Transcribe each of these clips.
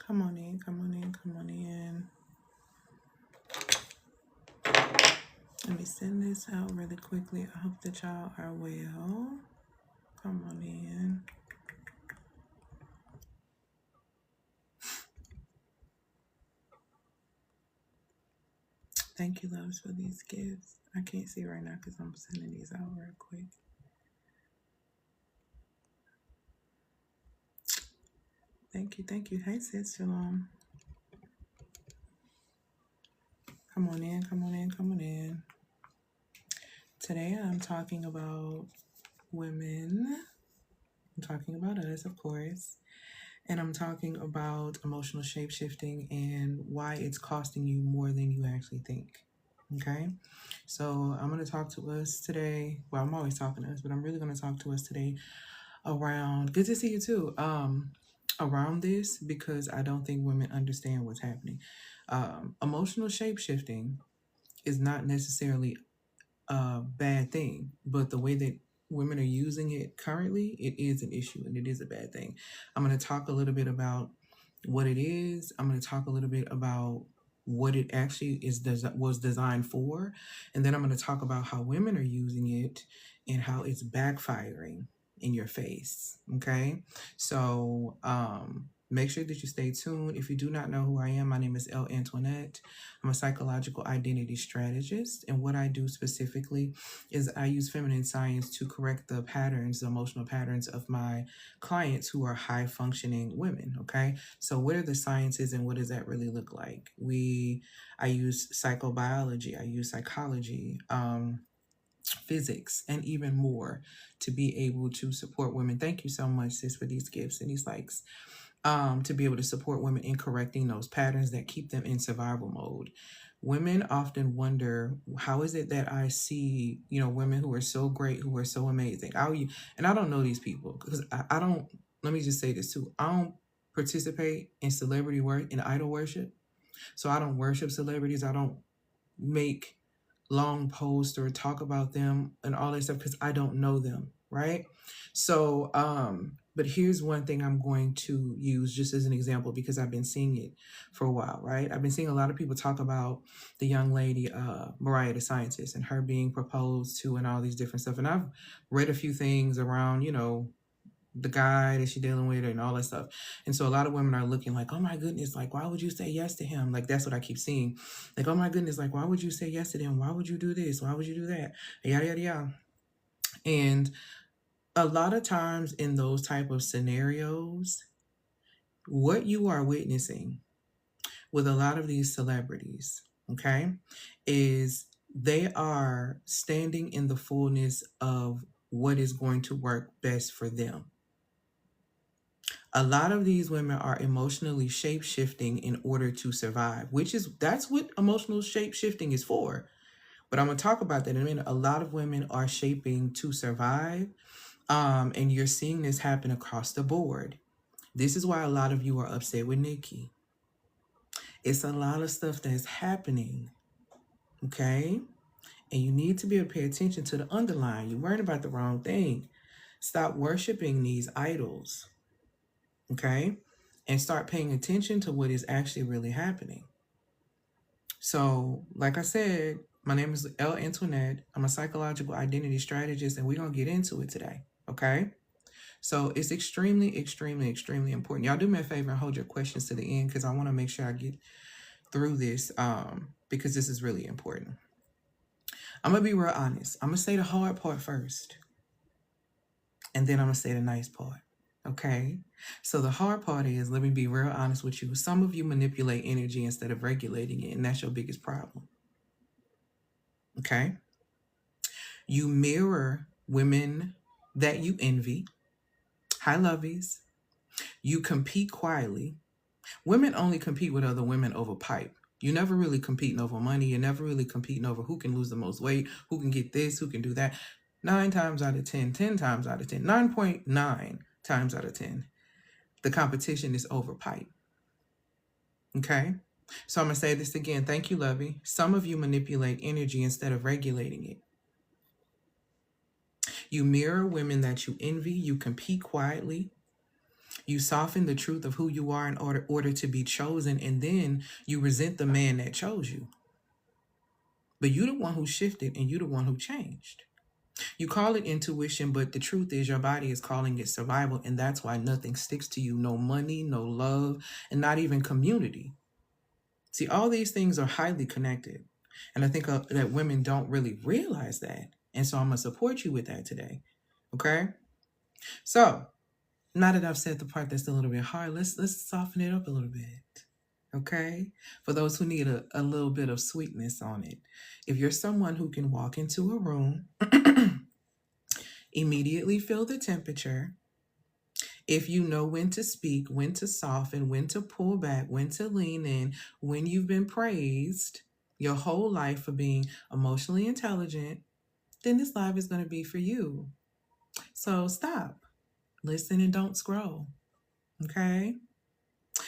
Come on in, come on in, come on in. Let me send this out really quickly. I hope that y'all are well. Come on in. Thank you, loves, for these gifts. I can't see right now because I'm sending these out real quick. Thank you, thank you. Hey, sis, Shalom. Come on in, come on in, come on in. Today I'm talking about women. I'm talking about us, of course. And I'm talking about emotional shape-shifting and why it's costing you more than you actually think. Okay? So I'm going to talk to us today. Well, I'm always talking to us, but I'm really going to talk to us today around, good to see you too, around this, because I don't think women understand what's happening. Emotional shape-shifting is not necessarily a bad thing, but the way that women are using it currently, it is an issue and it is a bad thing. I'm going to talk a little bit about what it is. I'm going to talk a little bit about what it actually was designed for, and then I'm going to talk about how women are using it and how it's backfiring in your face. Okay, so make sure that you stay tuned. If you do not know who I am, my name is L. Antoinette. I'm a psychological identity strategist, and what I do specifically is I use feminine science to correct the patterns, the emotional patterns of my clients who are high functioning women. Okay, so what are the sciences and what does that really look like? I use psychobiology, I use psychology, physics, and even more to be able to support women. Thank you so much, sis, for these gifts and these likes. To be able to support women in correcting those patterns that keep them in survival mode. Women often wonder, how is it that I see, women who are so great, who are so amazing? And I don't know these people because I don't, let me just say this too. I don't participate in celebrity work, in idol worship. So I don't worship celebrities. I don't make long posts or talk about them and all that stuff because I don't know them, right? So, but here's one thing I'm going to use just as an example because I've been seeing it for a while, right? I've been seeing a lot of people talk about the young lady, Mariah the Scientist, and her being proposed to and all these different stuff. And I've read a few things around, the guy that she's dealing with and all that stuff. And so a lot of women are looking like, oh my goodness, like, why would you say yes to him? Like, that's what I keep seeing. Like, oh my goodness, like, why would you say yes to them? Why would you do this? Why would you do that? Yada, yada, yada. And a lot of times in those type of scenarios, what you are witnessing with a lot of these celebrities, okay, is they are standing in the fullness of what is going to work best for them. A lot of these women are emotionally shape-shifting in order to survive, that's what emotional shape-shifting is for. But I'm going to talk about that in a minute. A lot of women are shaping to survive, and you're seeing this happen across the board. This is why a lot of you are upset with Nikki. It's a lot of stuff that's happening, okay? And you need to be able to pay attention to the underlying. You're worrying about the wrong thing. Stop worshiping these idols, okay? And start paying attention to what is actually really happening. So, like I said, my name is L. Antoinette. I'm a psychological identity strategist, and we're going to get into it today, okay? So it's extremely, extremely, extremely important. Y'all do me a favor and hold your questions to the end because I want to make sure I get through this because this is really important. I'm going to be real honest. I'm going to say the hard part first, and then I'm going to say the nice part. Okay, so the hard part is, let me be real honest with you. Some of you manipulate energy instead of regulating it, and that's your biggest problem. Okay, you mirror women that you envy. Hi, lovies. You compete quietly. Women only compete with other women over pipe. You never really competing over money. You're never really competing over who can lose the most weight, who can get this, who can do that. 9 times out of 10, 10 times out of 10, 9.9 times out of 10, the competition is over pipe. Okay? So I'm going to say this again. Thank you, Lovey. Some of you manipulate energy instead of regulating it. You mirror women that you envy. You compete quietly. You soften the truth of who you are in order to be chosen, and then you resent the man that chose you. But you're the one who shifted and you're the one who changed. You call it intuition, but the truth is your body is calling it survival, and that's why nothing sticks to you. No money, no love, and not even community. See, all these things are highly connected. And I think that women don't really realize that. And so I'm going to support you with that today. Okay? So, now that I've said the part that's a little bit hard, let's soften it up a little bit. Okay? For those who need a little bit of sweetness on it. If you're someone who can walk into a room, immediately feel the temperature, if you know when to speak, when to soften, when to pull back, when to lean in, when you've been praised your whole life for being emotionally intelligent, then this live is going to be for you. So stop, listen, and don't scroll. Okay?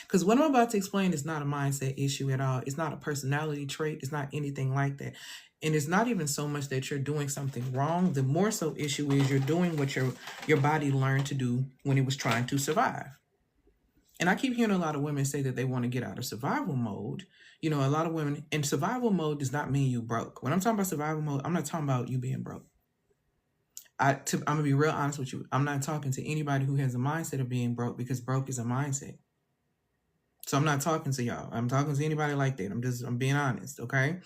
Because what I'm about to explain is not a mindset issue at all. It's not a personality trait. It's not anything like that. And it's not even so much that you're doing something wrong. The more so issue is you're doing what your body learned to do when it was trying to survive. And I keep hearing a lot of women say that they want to get out of survival mode. You know, a lot of women in survival mode does not mean you broke. When I'm talking about survival mode, I'm not talking about you being broke. I'm going to be real honest with you. I'm not talking to anybody who has a mindset of being broke, because broke is a mindset. So I'm not talking to y'all. I'm talking to anybody like that. I'm being honest, okay?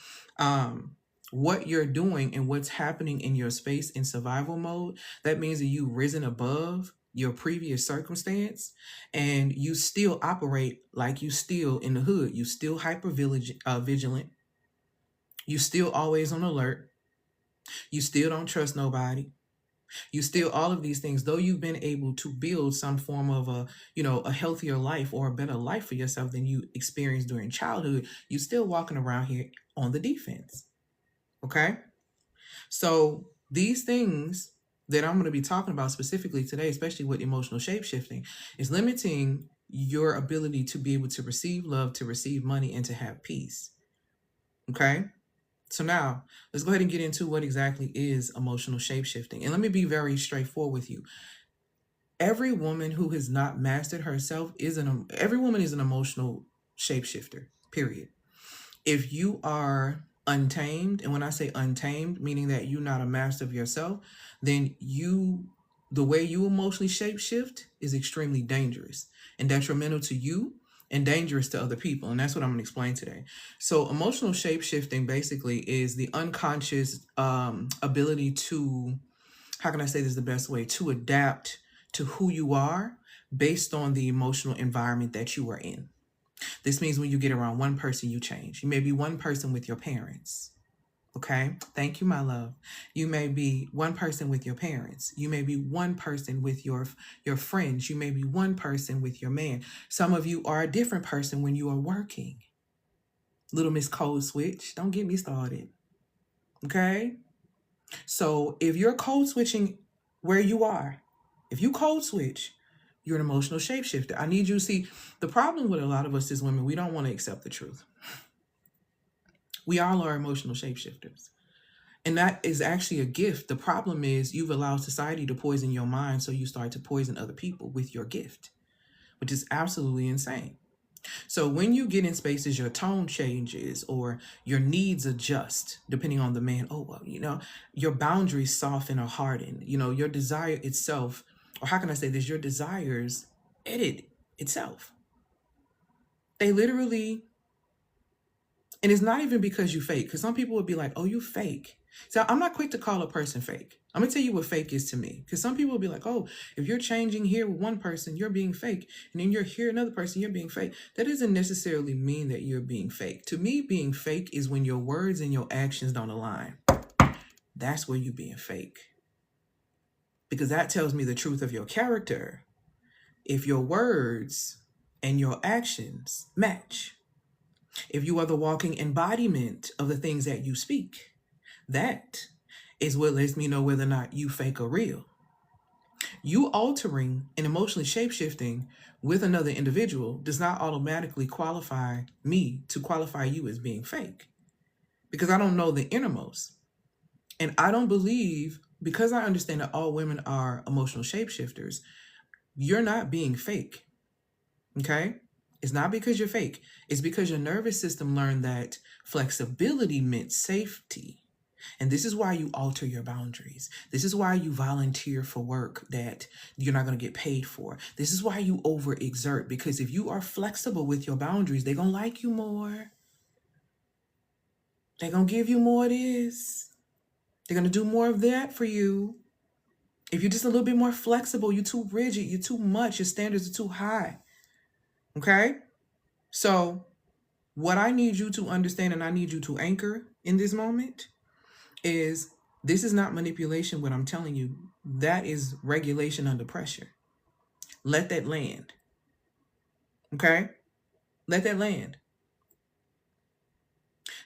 What you're doing and what's happening in your space in survival mode, that means that you've risen above your previous circumstance, and you still operate like you still in the hood. You still hyper vigilant. You still always on alert. You still don't trust nobody. You still all of these things, though you've been able to build some form of a healthier life or a better life for yourself than you experienced during childhood. You still walking around here on the defense. Okay. So these things that I'm going to be talking about specifically today, especially with emotional shapeshifting, is limiting your ability to be able to receive love, to receive money, and to have peace. Okay. So now let's go ahead and get into what exactly is emotional shapeshifting. And let me be very straightforward with you. Every woman who has not mastered herself every woman is an emotional shapeshifter, period. If you are untamed, and when I say untamed, meaning that you're not a master of yourself, then the way you emotionally shapeshift is extremely dangerous and detrimental to you and dangerous to other people. And that's what I'm going to explain today. So emotional shapeshifting basically is the unconscious ability to, how can I say this the best way, to adapt to who you are based on the emotional environment that you are in. This means when you get around one person, you change. You may be one person with your parents. Okay. Thank you, my love. You may be one person with your parents. You may be one person with your friends. You may be one person with your man. Some of you are a different person when you are working. Little Miss Code Switch. Don't get me started. Okay. So if you're code switching where you are, if you code switch, you're an emotional shapeshifter. I need you to see, the problem with a lot of us as women, we don't want to accept the truth. We all are emotional shapeshifters. And that is actually a gift. The problem is you've allowed society to poison your mind, so you start to poison other people with your gift, which is absolutely insane. So when you get in spaces, your tone changes or your needs adjust depending on the man. Oh, well, your boundaries soften or harden. Your desire itself, or how can I say this? Your desires edit itself. They literally, and it's not even because you fake, because some people would be like, oh, you fake. So I'm not quick to call a person fake. I'm going to tell you what fake is to me. Because some people will be like, oh, if you're changing here with one person, you're being fake. And then you're here another person, you're being fake. That doesn't necessarily mean that you're being fake. To me, being fake is when your words and your actions don't align. That's where you're being fake. Because that tells me the truth of your character. If your words and your actions match. If you are the walking embodiment of the things that you speak, that is what lets me know whether or not you fake or real. You altering and emotionally shapeshifting with another individual does not automatically qualify me to qualify you as being fake, because I don't know the innermost. And I don't believe, because I understand that all women are emotional shapeshifters, you're not being fake. Okay? It's not because you're fake. It's because your nervous system learned that flexibility meant safety. And this is why you alter your boundaries. This is why you volunteer for work that you're not going to get paid for. This is why you overexert, because if you are flexible with your boundaries, they're going to like you more. They're going to give you more of this. They're going to do more of that for you. If you're just a little bit more flexible, you're too rigid, you're too much, your standards are too high. Okay? So, what I need you to understand and I need you to anchor in this moment is this is not manipulation, what I'm telling you. That is regulation under pressure. Let that land. Okay? Let that land.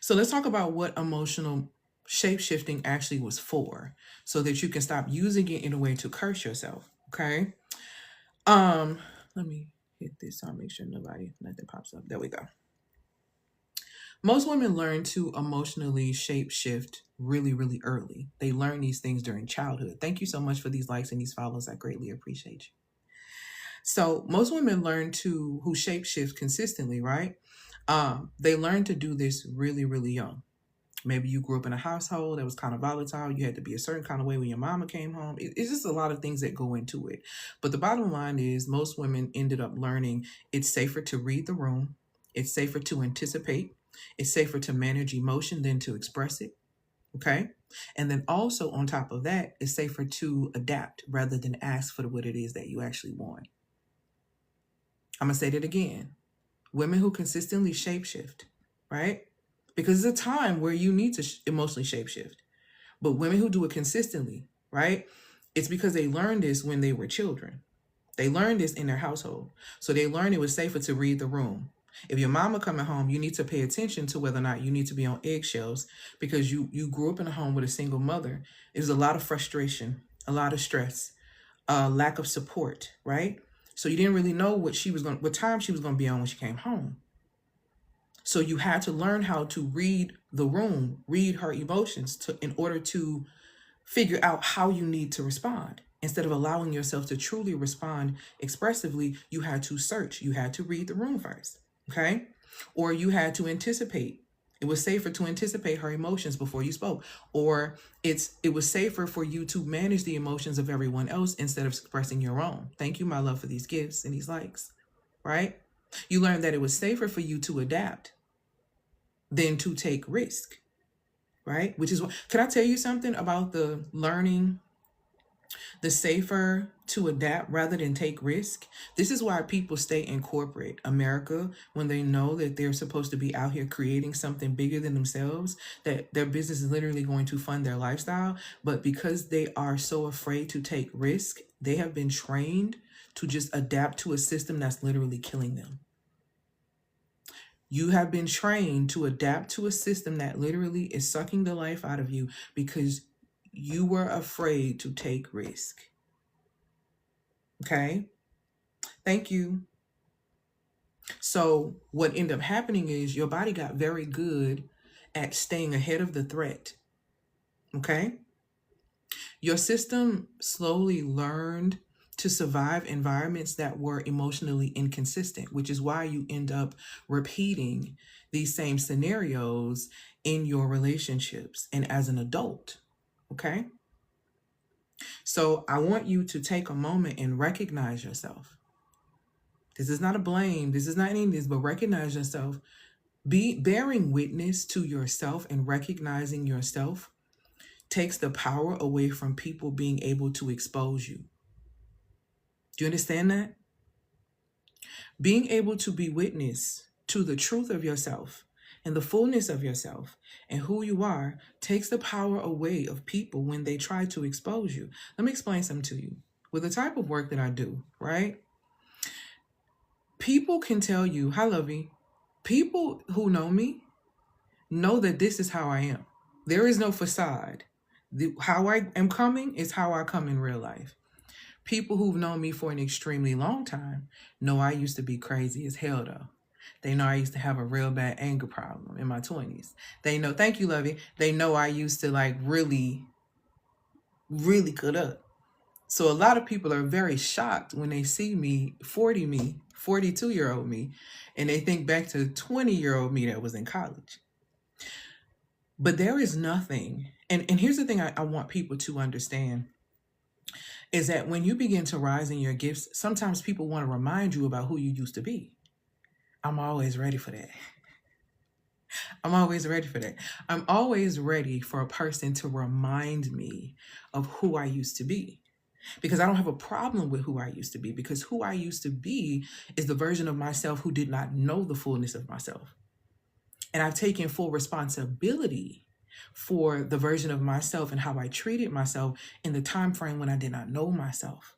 So let's talk about what emotional shape-shifting actually was for, so that you can stop using it in a way to curse yourself. Okay? Let me hit this so I'll make sure nothing pops up. There we go. Most women learn to emotionally shape shift really, really early. They learn these things during childhood. Thank you so much for these likes and these follows. I greatly appreciate you. So most women who shape shift consistently, right? They learn to do this really, really young. Maybe you grew up in a household that was kind of volatile. You had to be a certain kind of way when your mama came home. It's just a lot of things that go into it. But the bottom line is most women ended up learning it's safer to read the room. It's safer to anticipate. It's safer to manage emotion than to express it. Okay. And then also on top of that, it's safer to adapt rather than ask for what it is that you actually want. I'm going to say that again. Women who consistently shapeshift, right? Because it's a time where you need to emotionally shapeshift. But women who do it consistently, right? It's because they learned this when they were children. They learned this in their household. So they learned it was safer to read the room. If your mama coming home, you need to pay attention to whether or not you need to be on eggshells, because you grew up in a home with a single mother. There's a lot of frustration, a lot of stress, lack of support, right? So you didn't really know what time she was going to be on when she came home. So you had to learn how to read the room, read her emotions in order to figure out how you need to respond. Instead of allowing yourself to truly respond expressively, you had to search. You had to read the room first, okay? Or you had to anticipate. It was safer to anticipate her emotions before you spoke. Or it was safer for you to manage the emotions of everyone else instead of expressing your own. Thank you, my love, for these gifts and these likes, right? You learned that it was safer for you to adapt than to take risk, right? Which is what, can I tell you something about the learning, the safer to adapt rather than take risk? This is why people stay in corporate America when they know that they're supposed to be out here creating something bigger than themselves, that their business is literally going to fund their lifestyle. But because they are so afraid to take risk, they have been trained to just adapt to a system that's literally killing them. You have been trained to adapt to a system that literally is sucking the life out of you because you were afraid to take risk. Okay? Thank you. So what ended up happening is your body got very good at staying ahead of the threat. Okay? Your system slowly learned to survive environments that were emotionally inconsistent, which is why you end up repeating these same scenarios in your relationships and as an adult. Okay? So I want you to take a moment and recognize yourself. This is not a blame. This is not any of this, but recognize yourself. Be bearing witness to yourself and recognizing yourself takes the power away from people being able to expose you. Do you understand that? Being able to be witness to the truth of yourself and the fullness of yourself and who you are takes the power away of people when they try to expose you. Let me explain something to you. With the type of work that I do, right? People can tell you, hi, Lovey. People who know me know that this is how I am. There is no facade. How I am coming is how I come in real life. People who've known me for an extremely long time know I used to be crazy as hell, though. They know I used to have a real bad anger problem in my 20s. They know, thank you, Lovey. They know I used to really, really cut up. So a lot of people are very shocked when they see me, 40 me, 42-year-old me, and they think back to 20-year-old me that was in college. But there is nothing, and here's the thing I want people to understand, is that when you begin to rise in your gifts, sometimes people want to remind you about who you used to be. I'm always ready for that. I'm always ready for that. I'm always ready for a person to remind me of who I used to be. Because I don't have a problem with who I used to be, because who I used to be is the version of myself who did not know the fullness of myself. And I've taken full responsibility for the version of myself and how I treated myself in the time frame when I did not know myself.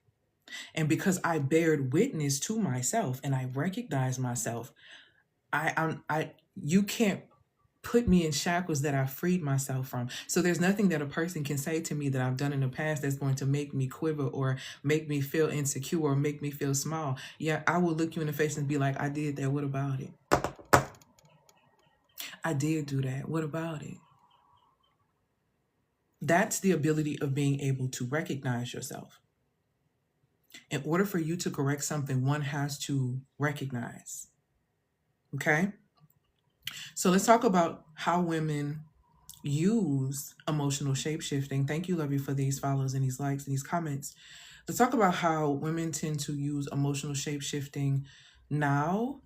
And because I bared witness to myself and I recognized myself, you can't put me in shackles that I freed myself from. So there's nothing that a person can say to me that I've done in the past that's going to make me quiver or make me feel insecure or make me feel small. Yeah, I will look you in the face and be like, I did that. What about it? I did do that. What about it? That's the ability of being able to recognize yourself. In order for you to correct something, one has to recognize. Okay? So let's talk about how women use emotional shape-shifting. Thank you, Lovey, for these follows and these likes and these comments. Let's talk about how women tend to use emotional shape-shifting now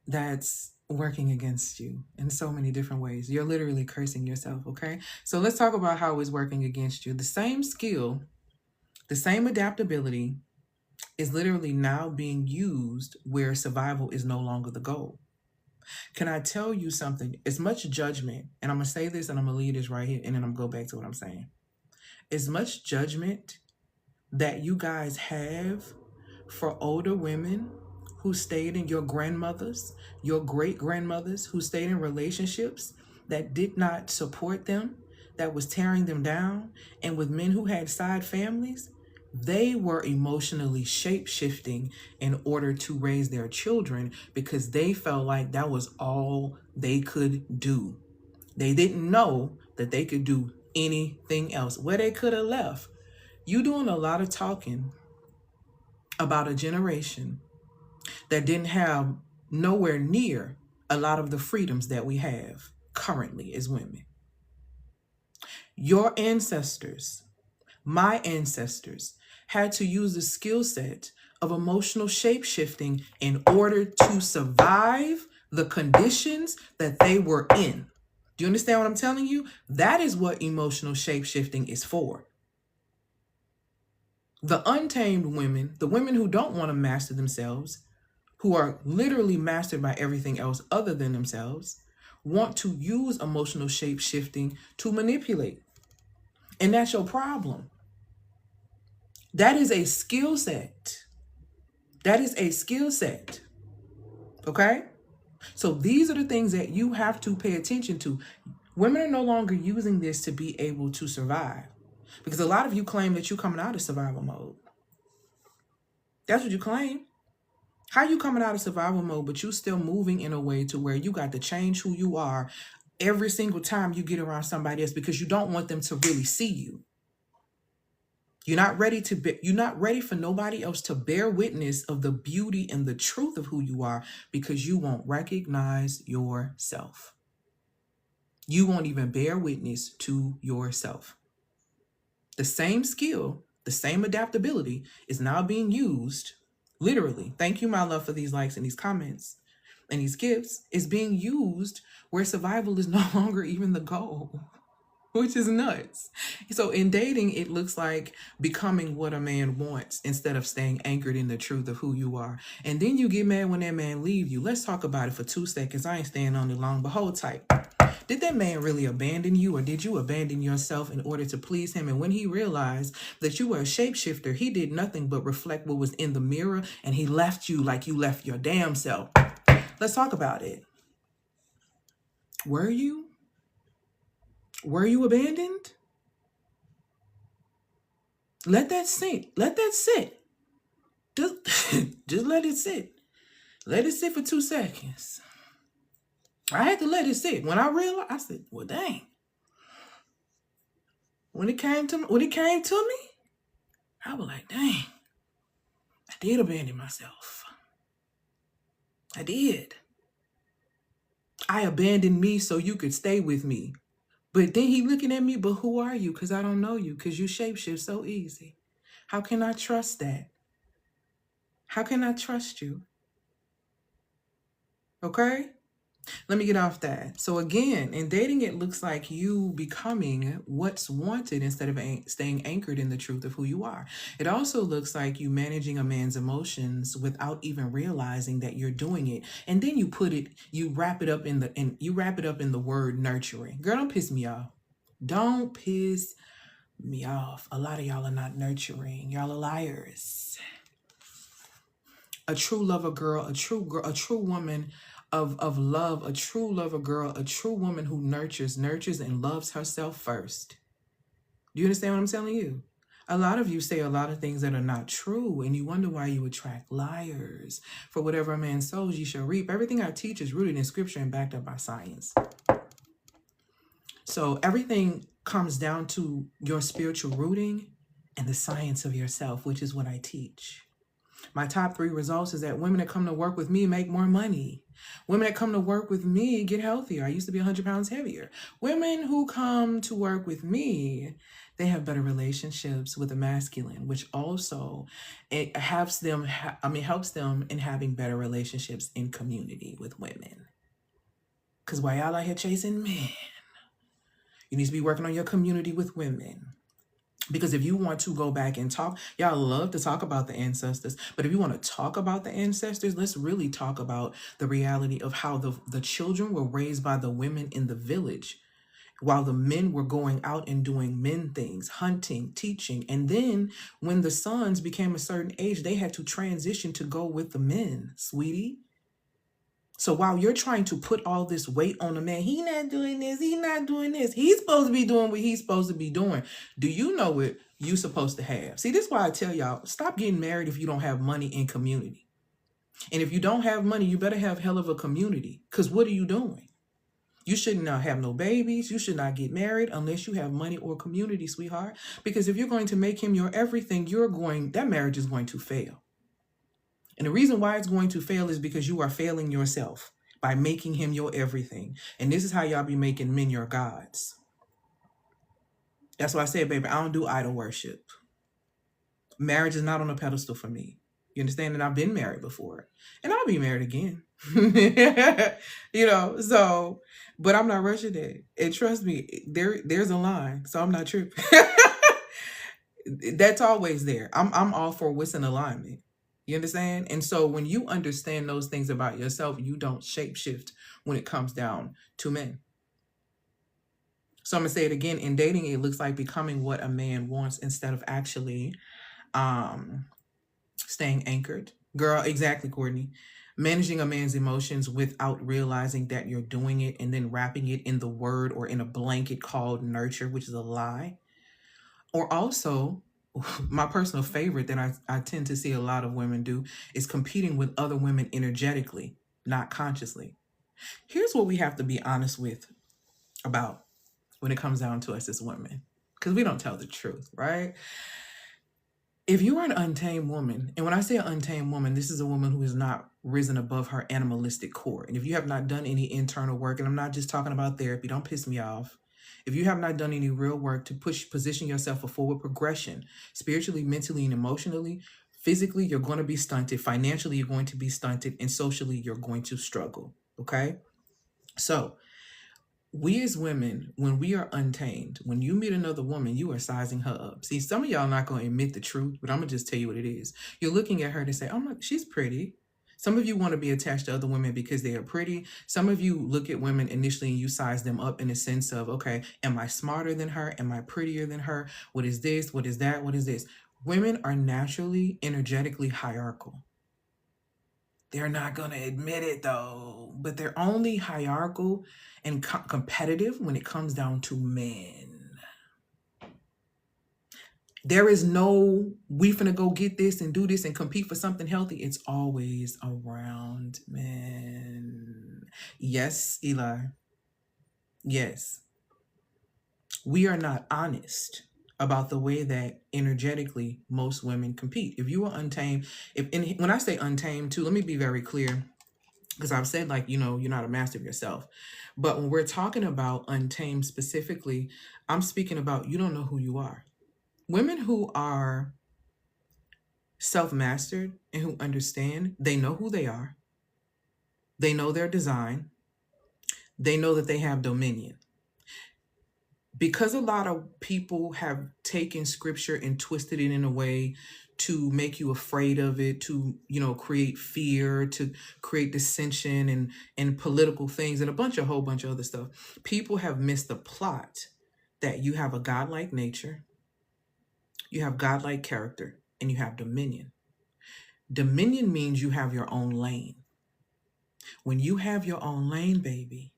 that's working against you in so many different ways. You're literally cursing yourself, okay? So let's talk about how it's working against you. The same skill, the same adaptability is literally now being used where survival is no longer the goal. Can I tell you something? As much judgment, and I'm going to say this and I'm going to leave this right here and then I'm going to go back to what I'm saying. As much judgment that you guys have for older women who stayed in your grandmothers, your great-grandmothers who stayed in relationships that did not support them, that was tearing them down, and with men who had side families, they were emotionally shape-shifting in order to raise their children because they felt like that was all they could do. They didn't know that they could do anything else, where they could have left. You doing a lot of talking about a generation that didn't have nowhere near a lot of the freedoms that we have currently as women. Your ancestors, my ancestors, had to use the skill set of emotional shape-shifting in order to survive the conditions that they were in. Do you understand what I'm telling you? That is what emotional shape-shifting is for. The untamed women, the women who don't want to master themselves, who are literally mastered by everything else other than themselves, want to use emotional shape-shifting to manipulate. And that's your problem. That is a skill set. That is a skill set. Okay? So these are the things that you have to pay attention to. Women are no longer using this to be able to survive. Because a lot of you claim that you're coming out of survival mode. That's what you claim. How you coming out of survival mode, but you still moving in a way to where you got to change who you are every single time you get around somebody else because you don't want them to really see you. You're not ready for nobody else to bear witness of the beauty and the truth of who you are because you won't recognize yourself. You won't even bear witness to yourself. The same skill, the same adaptability is now being used, literally. Thank you, my love, for these likes and these comments and these gifts, is being used where survival is no longer even the goal. Which is nuts. So in dating, it looks like becoming what a man wants instead of staying anchored in the truth of who you are. And then you get mad when that man leaves you. Let's talk about it for 2 seconds. I ain't staying on it long, but hold tight. Did that man really abandon you, or did you abandon yourself in order to please him? And when he realized that you were a shapeshifter, he did nothing but reflect what was in the mirror, and he left you like you left your damn self. Let's talk about it. Were you? Were you abandoned? Let that sink. Let that sit. Just let it sit. Let it sit for 2 seconds. I had to let it sit. When I realized, I said, well, dang. When it came to me, I was like, dang, I did abandon myself. I did. I abandoned me so you could stay with me. But then he looking at me, but who are you? Because I don't know you, because you shapeshift so easy. How can I trust that? How can I trust you? Okay? Let me get off that. So again, in dating, it looks like you becoming what's wanted instead of staying anchored in the truth of who you are. It also looks like you managing a man's emotions without even realizing that you're doing it. And then you wrap it up in the word nurturing. Girl, don't piss me off. Don't piss me off. A lot of y'all are not nurturing. Y'all are liars. A true lover girl, a true woman of love, a true lover girl, a true woman who nurtures and loves herself first. Do you understand what I'm telling you? A lot of you say a lot of things that are not true, and you wonder why you attract liars. For whatever a man sows, you shall reap. Everything I teach is rooted in scripture and backed up by science. So everything comes down to your spiritual rooting and the science of yourself, which is what I teach. My top 3 results is that women that come to work with me make more money. Women that come to work with me get healthier. I used to be 100 pounds heavier. Women who come to work with me, they have better relationships with the masculine, which also it helps them in having better relationships in community with women. Because while y'all out here chasing men, you need to be working on your community with women. Because if you want to go back and talk, y'all love to talk about the ancestors, but if you want to talk about the ancestors, let's really talk about the reality of how the children were raised by the women in the village, while the men were going out and doing men things, hunting, teaching. And then when the sons became a certain age, they had to transition to go with the men, sweetie. So while you're trying to put all this weight on a man, he's not doing this, he's supposed to be doing what he's supposed to be doing. Do you know what you're supposed to have? See, this is why I tell y'all, stop getting married if you don't have money in community. And if you don't have money, you better have hell of a community. Because what are you doing? You should not have no babies. You should not get married unless you have money or community, sweetheart. Because if you're going to make him your everything, that marriage is going to fail. And the reason why it's going to fail is because you are failing yourself by making him your everything. And this is how y'all be making men your gods. That's why I said, baby, I don't do idol worship. Marriage is not on a pedestal for me. You understand? And I've been married before. And I'll be married again. But I'm not rushing it. And trust me, there's a line. So I'm not tripping. That's always there. I'm all for what's in alignment. You understand? And so when you understand those things about yourself, you don't shapeshift when it comes down to men. So I'm going to say it again. In dating, it looks like becoming what a man wants instead of actually staying anchored. Girl, exactly, Courtney. Managing a man's emotions without realizing that you're doing it and then wrapping it in the word or in a blanket called nurture, which is a lie. Or also, my personal favorite that I tend to see a lot of women do is competing with other women energetically, not consciously. Here's what we have to be honest with about when it comes down to us as women, because we don't tell the truth, right? If you are an untamed woman, and when I say an untamed woman, this is a woman who has not risen above her animalistic core. And if you have not done any internal work, and I'm not just talking about therapy, don't piss me off. If you have not done any real work to position yourself for forward progression, spiritually, mentally, and emotionally, physically, you're going to be stunted. Financially, you're going to be stunted. And socially, you're going to struggle. Okay? So we as women, when we are untamed, when you meet another woman, you are sizing her up. See, some of y'all are not going to admit the truth, but I'm going to just tell you what it is. You're looking at her to say, oh, she's pretty. Some of you want to be attached to other women because they are pretty. Some of you look at women initially and you size them up in a sense of, okay, am I smarter than her? Am I prettier than her? What is this? What is that? What is this? Women are naturally, energetically hierarchical. They're not going to admit it though, but they're only hierarchical and competitive when it comes down to men. There is no, we finna go get this and do this and compete for something healthy. It's always around men. Yes, Eli. Yes. We are not honest about the way that energetically most women compete. If you are untamed, when I say untamed too, let me be very clear. because I've said, like, you know, you're not a master of yourself. But when we're talking about untamed specifically, I'm speaking about you don't know who you are. Women who are self-mastered and who understand, they know who they are. They know their design. They know that they have dominion. Because a lot of people have taken scripture and twisted it in a way to make you afraid of it, to, you know, create fear, to create dissension and political things and a whole bunch of other stuff. People have missed the plot that you have a godlike nature, you have godlike character, and you have dominion. Dominion means you have your own lane. When you have your own lane, baby,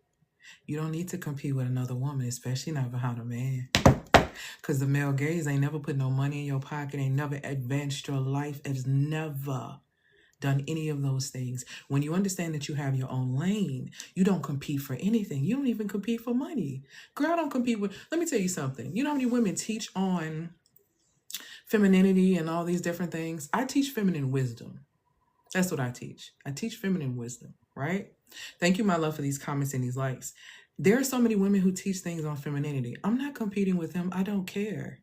you don't need to compete with another woman, especially not behind a man. Because the male gaze ain't never put no money in your pocket, ain't never advanced your life, has never done any of those things. When you understand that you have your own lane, you don't compete for anything. You don't even compete for money. Girl, I don't compete with, let me tell you something. You know how many women teach on femininity and all these different things? I teach feminine wisdom. That's what I teach. I teach feminine wisdom, right? Thank you, my love, for these comments and these likes. There are so many women who teach things on femininity. I'm not competing with them. I don't care.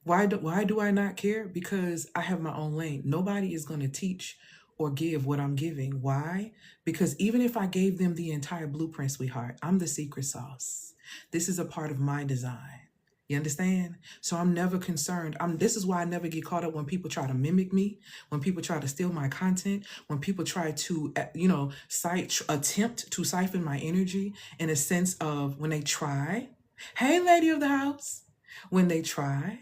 Why do I not care? Because I have my own lane. Nobody is going to teach or give what I'm giving. Why? Because even if I gave them the entire blueprint, sweetheart, I'm the secret sauce. This is a part of my design. You understand? So I'm never concerned. This is why I never get caught up when people try to mimic me, when people try to steal my content, when people try to, attempt to siphon my energy, in a sense of when they try. Hey, lady of the house, when they try.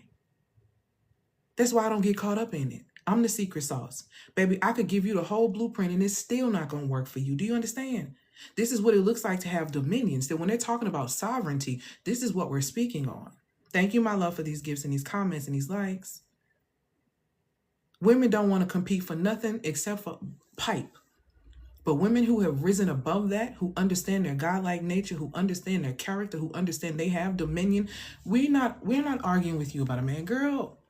That's why I don't get caught up in it. I'm the secret sauce. Baby, I could give you the whole blueprint and it's still not going to work for you. Do you understand? This is what it looks like to have dominion. So when they're talking about sovereignty, this is what we're speaking on. Thank you, my love, for these gifts and these comments and these likes. Women don't want to compete for nothing except for pipe. But women who have risen above that, who understand their godlike nature, who understand their character, who understand they have dominion, we're not arguing with you about a man. Girl,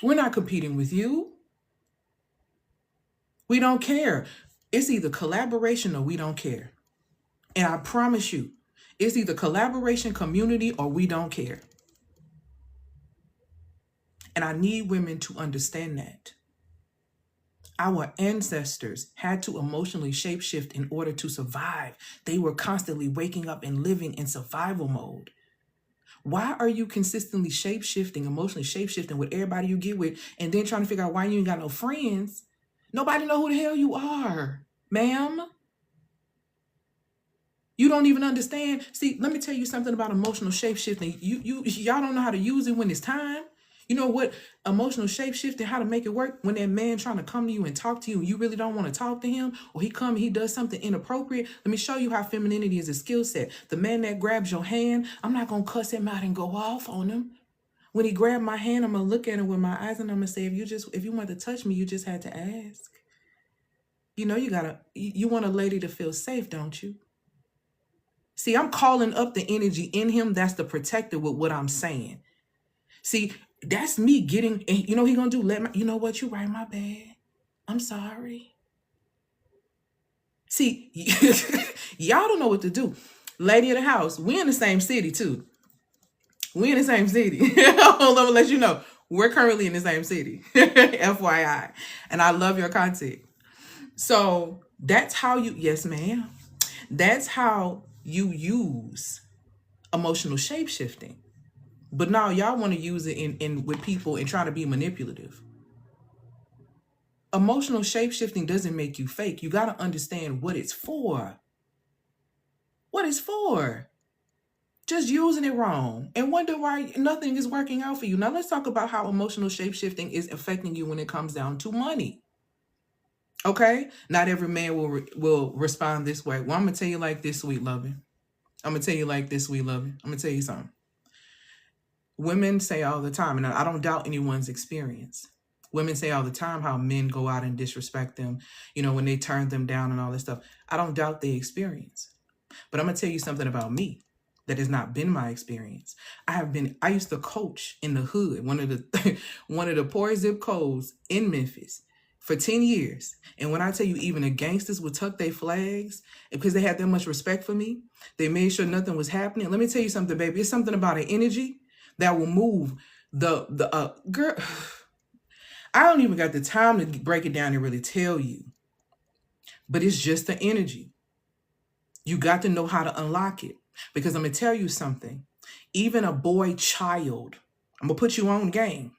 we're not competing with you. We don't care. It's either collaboration or we don't care. And I promise you, it's either collaboration, community, or we don't care. And I need women to understand that. Our ancestors had to emotionally shapeshift in order to survive. They were constantly waking up and living in survival mode. Why are you consistently shapeshifting, emotionally shapeshifting with everybody you get with, and then trying to figure out why you ain't got no friends? Nobody know who the hell you are, ma'am. You don't even understand. See, let me tell you something about emotional shapeshifting. Y'all don't know how to use it when it's time. You know what? Emotional shapeshifting, how to make it work when that man trying to come to you and talk to you and you really don't want to talk to him, or he does something inappropriate. Let me show you how femininity is a skill set. The man that grabs your hand, I'm not going to cuss him out and go off on him. When he grabbed my hand, I'm going to look at him with my eyes and I'm going to say, if you want to touch me, you just had to ask. You know, you want a lady to feel safe, don't you? See, I'm calling up the energy in him that's the protector with what I'm saying. See, that's me getting, and you know he gonna do, you know what, you right, my bad. I'm sorry. See, y'all don't know what to do. Lady of the house, we in the same city too. We in the same city. Hold on, let me let you know. We're currently in the same city. FYI. And I love your content. So that's how yes, ma'am. That's how you use emotional shape-shifting. But now y'all want to use it in with people and try to be manipulative. Emotional shape-shifting doesn't make you fake. You got to understand what it's for. What it's for. Just using it wrong and wonder why nothing is working out for you. Now let's talk about how emotional shape-shifting is affecting you when it comes down to money. Okay? Not every man will respond this way. Well, I'm going to tell you like this, sweet loving. I'm going to tell you like this, sweet loving. I'm going to tell you something. Women say all the time, and I don't doubt anyone's experience. Women say all the time how men go out and disrespect them, you know, when they turn them down and all this stuff. I don't doubt the experience. But I'm going to tell you something about me that has not been my experience. I used to coach in the hood, one of the poor zip codes in Memphis, for 10 years. And when I tell you, even the gangsters would tuck their flags because they had that much respect for me, they made sure nothing was happening. Let me tell you something, baby. It's something about an energy that will move the girl. I don't even got the time to break it down and really tell you, but it's just the energy. You got to know how to unlock it, because I'm going to tell you something. Even a boy child, I'm going to put you on game.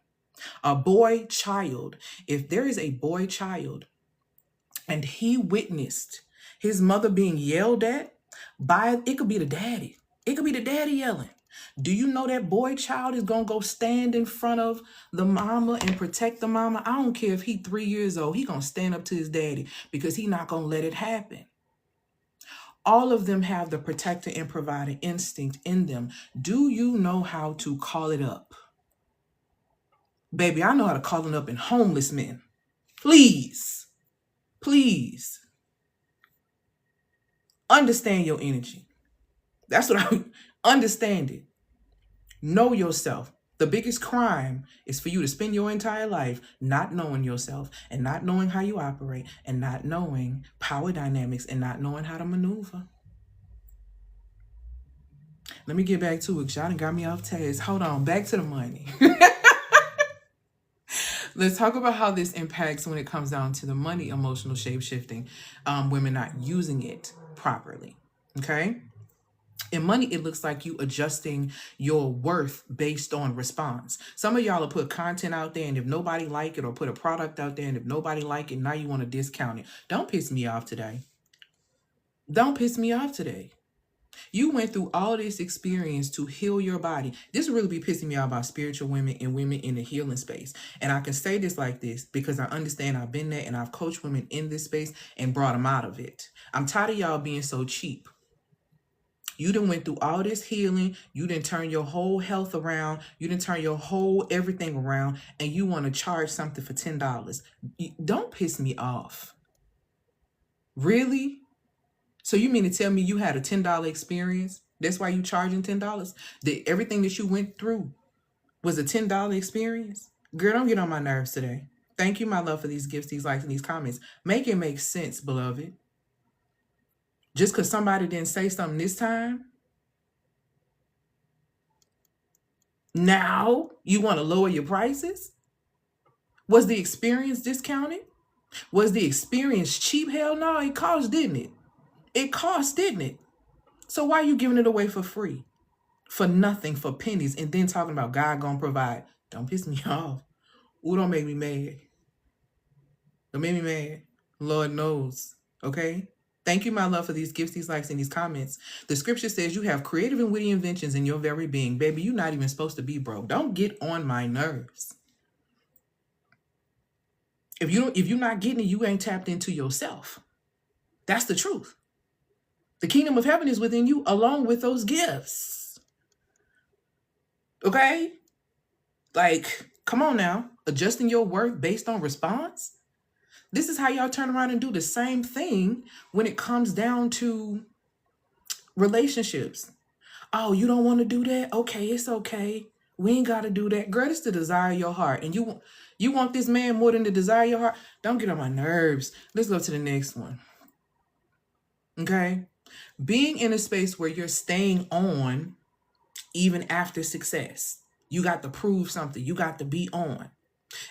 A boy child, if there is a boy child and he witnessed his mother being yelled at by, it could be the daddy. It could be the daddy yelling. Do you know that boy child is going to go stand in front of the mama and protect the mama? I don't care if he 3 years old. He going to stand up to his daddy because he not going to let it happen. All of them have the protector and provider instinct in them. Do you know how to call it up? Baby, I know how to call it up in homeless men. Please, please understand your energy. That's what I understand it. Know yourself. The biggest crime is for you to spend your entire life not knowing yourself and not knowing how you operate and not knowing power dynamics and not knowing how to maneuver. Let me get back to it, because y'all done got me off task. Hold on, back to the money. Let's talk about how this impacts when it comes down to the money emotional shape-shifting, women not using it properly, okay? In money, it looks like you adjusting your worth based on response. Some of y'all will put content out there, and if nobody like it, or put a product out there, and if nobody like it, now you want to discount it. Don't piss me off today. Don't piss me off today. You went through all this experience to heal your body. This really be pissing me off about spiritual women and women in the healing space. And I can say this like this because I understand I've been there and I've coached women in this space and brought them out of it. I'm tired of y'all being so cheap. You done went through all this healing. You done turn your whole health around. You done turn your whole everything around, and you want to charge something for $10. Don't piss me off. Really? So you mean to tell me you had a $10 experience? That's why you charging $10? Everything that you went through was a $10 experience? Girl, don't get on my nerves today. Thank you, my love, for these gifts, these likes, and these comments. Make it make sense, beloved. Just because somebody didn't say something this time, now you want to lower your prices? Was the experience discounted? Was the experience cheap? Hell no, it cost, didn't it? It cost, didn't it? So why are you giving it away for free? For nothing, for pennies, and then talking about God gonna provide? Don't piss me off. Ooh, don't make me mad. Don't make me mad. Lord knows, okay? Thank you, my love, for these gifts, these likes, and these comments. The scripture says you have creative and witty inventions in your very being. Baby, you're not even supposed to be broke. Don't get on my nerves. If you're not getting it, you ain't tapped into yourself. That's the truth. The kingdom of heaven is within you along with those gifts. Okay? Like, come on now. Adjusting your worth based on response. This is how y'all turn around and do the same thing when it comes down to relationships. Oh, you don't want to do that? Okay, it's okay. We ain't got to do that. Girl, it's the desire of your heart. And you want this man more than the desire of your heart? Don't get on my nerves. Let's go to the next one. Okay? Being in a space where you're staying on even after success. You got to prove something. You got to be on.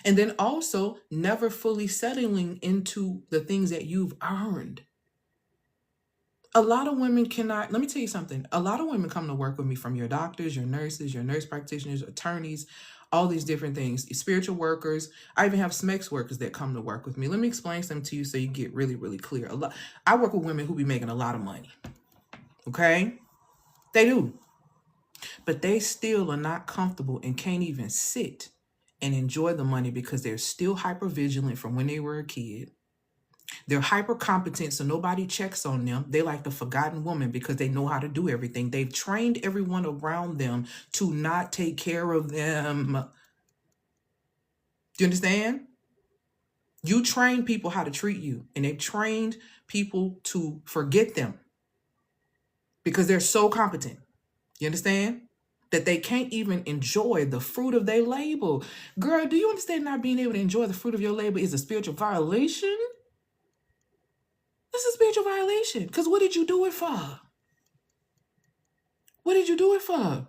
And then also never fully settling into the things that you've earned. A lot of women cannot, let me tell you something. A lot of women come to work with me from your doctors, your nurses, your nurse practitioners, attorneys, all these different things, spiritual workers. I even have SMEX workers that come to work with me. Let me explain something to you so you get really, really clear. I work with women who be making a lot of money. Okay? They do. But they still are not comfortable and can't even sit and enjoy the money because they're still hyper vigilant from when they were a kid. They're hyper competent, so nobody checks on them. They're like the forgotten woman because they know how to do everything. They've trained everyone around them to not take care of them. Do you understand? You train people how to treat you, and they've trained people to forget them because they're so competent. You understand? that they can't even enjoy the fruit of their labor. Girl, do you understand not being able to enjoy the fruit of your labor is a spiritual violation? This is a spiritual violation. Because what did you do it for? What did you do it for?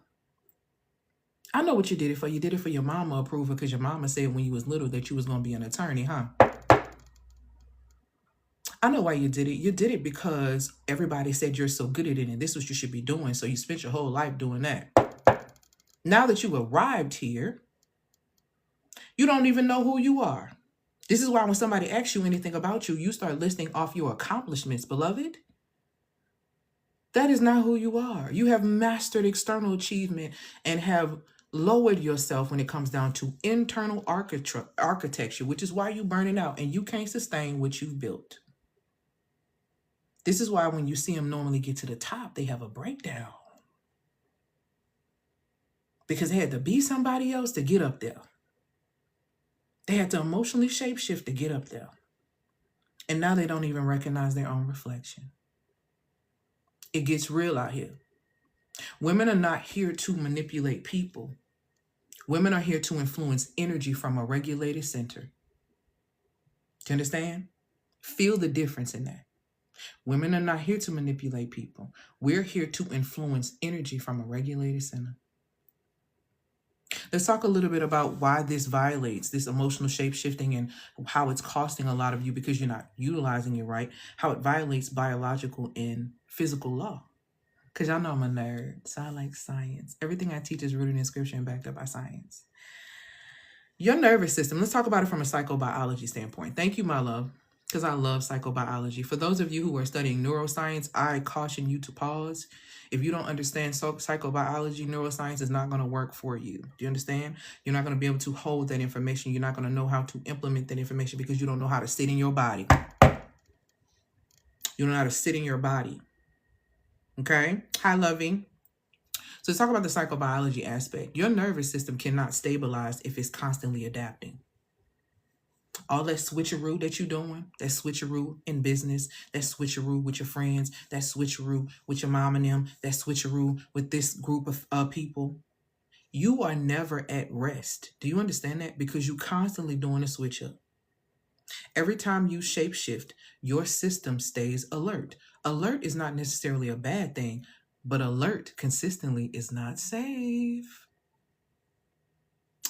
I know what you did it for. You did it for your mama approval because your mama said when you was little that you was going to be an attorney, huh? I know why you did it. You did it because everybody said you're so good at it and this is what you should be doing. So you spent your whole life doing that. Now that you arrived here, you don't even know who you are. This is why when somebody asks you anything about you, you start listing off your accomplishments, beloved. That is not who you are. You have mastered external achievement and have lowered yourself when it comes down to internal architecture, which is why you're burning out and you can't sustain what you've built. This is why when you see them normally get to the top, they have a breakdown. Because they had to be somebody else to get up there. They had to emotionally shapeshift to get up there. And now they don't even recognize their own reflection. It gets real out here. Women are not here to manipulate people. Women are here to influence energy from a regulated center. Do you understand? Feel the difference in that. Women are not here to manipulate people. We're here to influence energy from a regulated center. Let's talk a little bit about why this violates this emotional shape-shifting and how it's costing a lot of you because you're not utilizing it right, how it violates biological and physical law. Because y'all know I'm a nerd, so I like science. Everything I teach is rooted in scripture and backed up by science. Your nervous system, let's talk about it from a psychobiology standpoint. Thank you, my love, because I love psychobiology. For those of you who are studying neuroscience, I caution you to pause. If you don't understand psychobiology, neuroscience is not going to work for you. Do you understand? You're not going to be able to hold that information. You're not going to know how to implement that information because you don't know how to sit in your body. You don't know how to sit in your body. Okay? Hi, loving. So let's talk about the psychobiology aspect. Your nervous system cannot stabilize if it's constantly adapting. All that switcheroo that you're doing, that switcheroo in business, that switcheroo with your friends, that switcheroo with your mom and them, that switcheroo with this group of people, you are never at rest. Do you understand that? Because you're constantly doing a switch up. Every time you shapeshift, your system stays alert. Alert is not necessarily a bad thing, but alert consistently is not safe.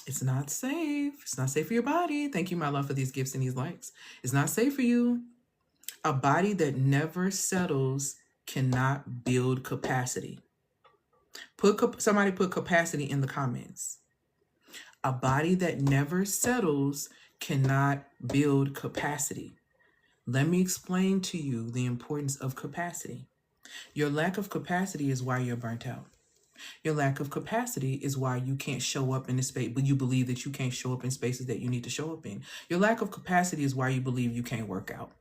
It's not safe. It's not safe for your body. Thank you, my love, for these gifts and these likes. It's not safe for you. A body that never settles cannot build capacity. Somebody put capacity in the comments. A body that never settles cannot build capacity. Let me explain to you the importance of capacity. Your lack of capacity is why you're burnt out. Your lack of capacity is why you can't show up in the space, but you believe that you can't show up in spaces that you need to show up in. Your lack of capacity is why you believe you can't work out.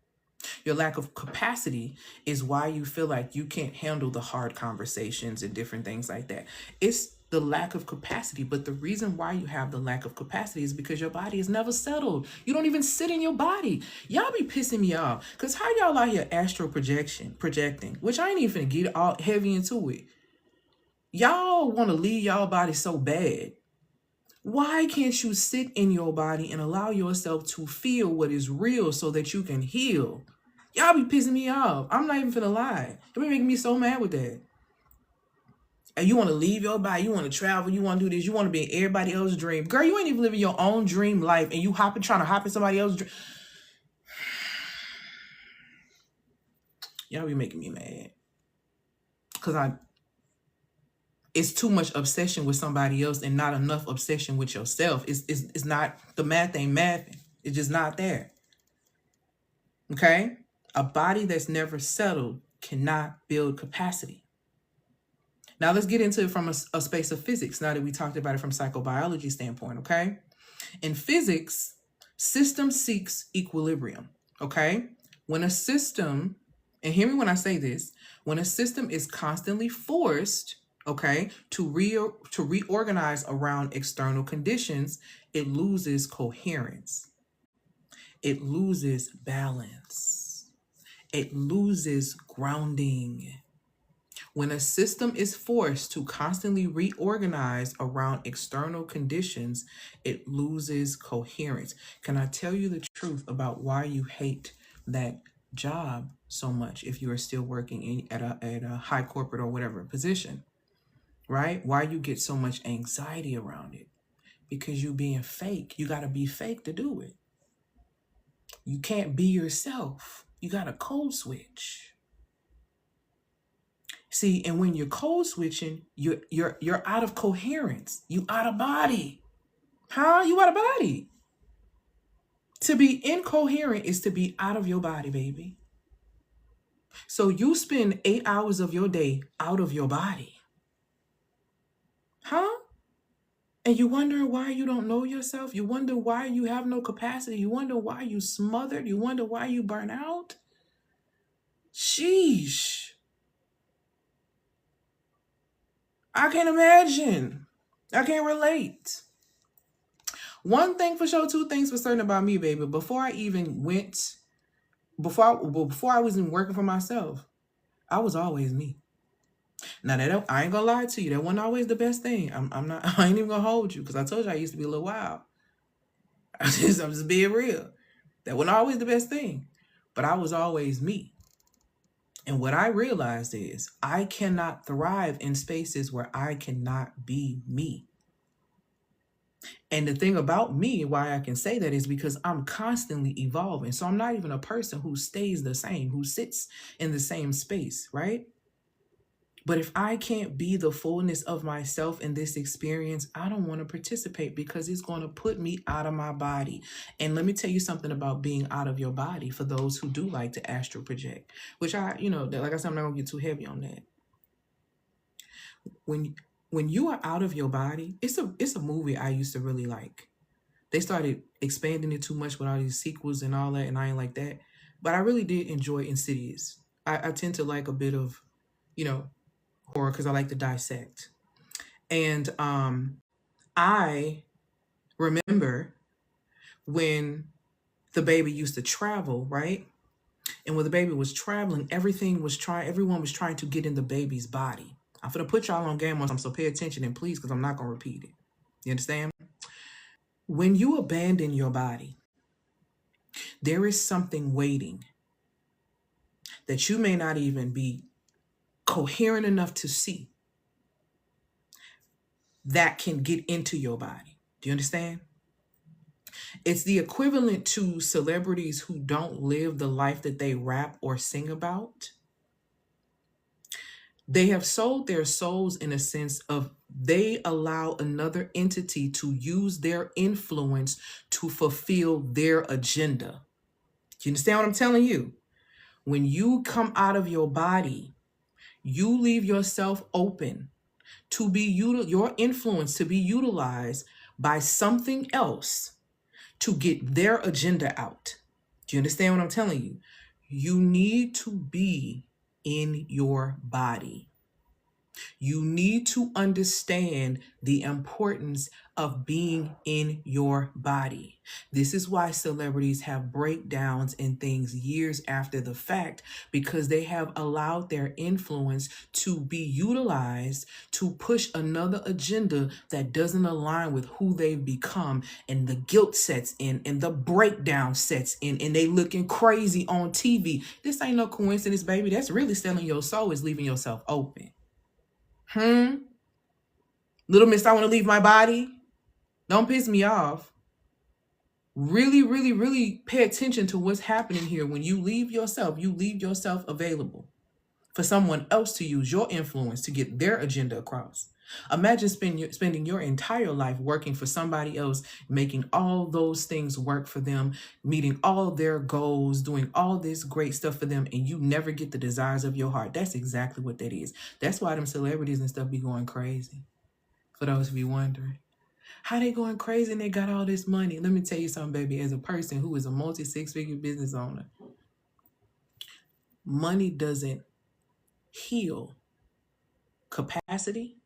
Your lack of capacity is why you feel like you can't handle the hard conversations and different things like that. It's the lack of capacity, but the reason why you have the lack of capacity is because your body is never settled. You don't even sit in your body. Y'all be pissing me off, because how y'all out here astral projecting, which I ain't even finna get all heavy into it. Y'all want to leave y'all body so bad. Why can't you sit in your body and allow yourself to feel what is real so that you can heal? Y'all be pissing me off. I'm not even finna lie. It be making me so mad with that. And you want to leave your body, you want to travel, you want to do this, you want to be in everybody else's dream. Girl, you ain't even living your own dream life and you trying to hop in somebody else's dream. Y'all be making me mad. Because it's too much obsession with somebody else and not enough obsession with yourself. It's not, the math ain't mathing. It's just not there. Okay? A body that's never settled cannot build capacity. Now let's get into it from a space of physics, now that we talked about it from psychobiology standpoint, okay? In physics, system seeks equilibrium, okay? When a system, and hear me when I say this, when a system is constantly forced, okay, to reorganize around external conditions, it loses coherence. It loses balance. It loses grounding. When a system is forced to constantly reorganize around external conditions, it loses coherence. Can I tell you the truth about why you hate that job so much if you are still working at a high corporate or whatever position, right? Why you get so much anxiety around it? Because you being fake. You got to be fake to do it. You can't be yourself. You got to code switch. See, and when you're code switching, you're out of coherence. You out of body. Huh? You out of body. To be incoherent is to be out of your body, baby. So you spend 8 hours of your day out of your body. Huh? And you wonder why you don't know yourself. You wonder why you have no capacity. You wonder why you smothered. You wonder why you burn out. Sheesh. I can't imagine. I can't relate. One thing for sure, two things for certain about me, baby. Before I was even working for myself, I was always me. Now I ain't gonna lie to you. That wasn't always the best thing. I ain't even gonna hold you because I told you I used to be a little wild. I'm just being real. That wasn't always the best thing, but I was always me. And what I realized is I cannot thrive in spaces where I cannot be me. And the thing about me, why I can say that is because I'm constantly evolving. So I'm not even a person who stays the same, who sits in the same space, right? But if I can't be the fullness of myself in this experience, I don't want to participate because it's going to put me out of my body. And let me tell you something about being out of your body for those who do like to astral project, which like I said, I'm not going to get too heavy on that. When you are out of your body, it's a movie I used to really like. They started expanding it too much with all these sequels and all that, and I ain't like that. But I really did enjoy Insidious. I tend to like a bit of, horror because I like to dissect. And I remember when the baby used to travel, right? And when the baby was traveling, everyone was trying to get in the baby's body. I'm going to put y'all on game on some, so pay attention and please, because I'm not going to repeat it. You understand? When you abandon your body, there is something waiting that you may not even be coherent enough to see that can get into your body. Do you understand? It's the equivalent to celebrities who don't live the life that they rap or sing about. They have sold their souls in a sense of they allow another entity to use their influence to fulfill their agenda. Do you understand what I'm telling you? When you come out of your body, you leave yourself open to be your influence to be utilized by something else to get their agenda out. Do you understand what I'm telling you? You need to be in your body. You need to understand the importance of being in your body. This is why celebrities have breakdowns and things years after the fact, because they have allowed their influence to be utilized to push another agenda that doesn't align with who they've become, and the guilt sets in and the breakdown sets in and they looking crazy on TV. This ain't no coincidence, baby. That's really selling your soul, is leaving yourself open. Little miss, I want to leave my body. Don't piss me off. Really, really, really pay attention to what's happening here. When you leave yourself available for someone else to use your influence to get their agenda across. Imagine spending your entire life working for somebody else, making all those things work for them, meeting all their goals, doing all this great stuff for them, and you never get the desires of your heart. That's exactly what that is. That's why them celebrities and stuff be going crazy. For those of you wondering, how they going crazy and they got all this money. Let me tell you something, baby. As a person who is a multi-six-figure business owner, money doesn't heal capacity.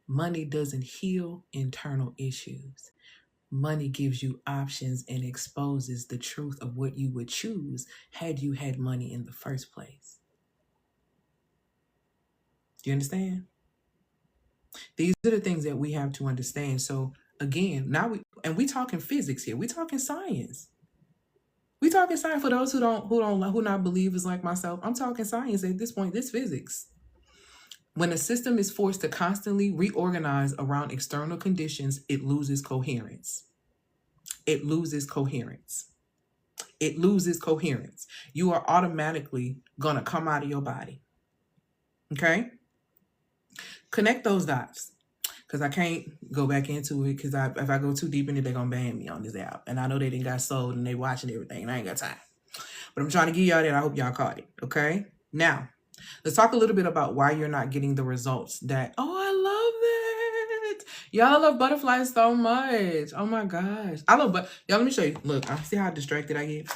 Money doesn't heal internal issues. Money gives you options and exposes the truth of what you would choose had you had money in the first place. Do you understand? These are the things that we have to understand. So again, now we talking physics here. We talking science. We talking science for those who not believers like myself. I'm talking science at this point. This physics. When a system is forced to constantly reorganize around external conditions, it loses coherence. It loses coherence. It loses coherence. You are automatically gonna come out of your body. Okay? Connect those dots. Because I can't go back into it, because if I go too deep in it, they're going to ban me on this app. And I know they didn't got sold and they watching everything, and I ain't got time. But I'm trying to give y'all that. I hope y'all caught it, okay? Now, let's talk a little bit about why you're not getting the results that, oh, I love that. Y'all love butterflies so much. Oh, my gosh. Y'all, let me show you. Look, I see how distracted I get.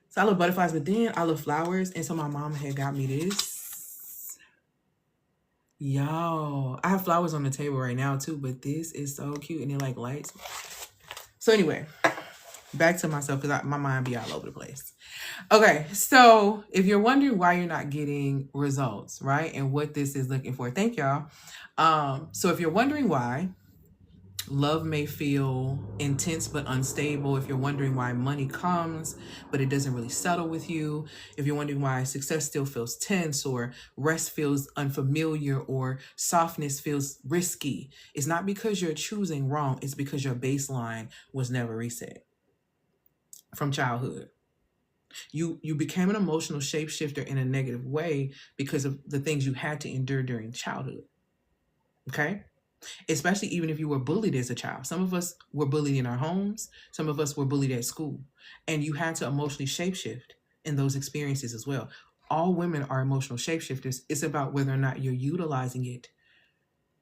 So I love butterflies, but then I love flowers. And so my mom had got me this. Yo, I have flowers on the table right now too, but this is so cute and it like lights. So anyway, back to myself because my mind be all over the place. Okay, so if you're wondering why you're not getting results, right, and what this is looking for, thank y'all. So if you're wondering why love may feel intense but unstable, if you're wondering why money comes but it doesn't really settle with you, if you're wondering why success still feels tense or rest feels unfamiliar or softness feels risky, it's not because you're choosing wrong, it's because your baseline was never reset from childhood. You became an emotional shapeshifter in a negative way because of the things you had to endure during childhood. Okay? Especially even if you were bullied as a child. Some of us were bullied in our homes. Some of us were bullied at school. And you had to emotionally shapeshift in those experiences as well. All women are emotional shapeshifters. It's about whether or not you're utilizing it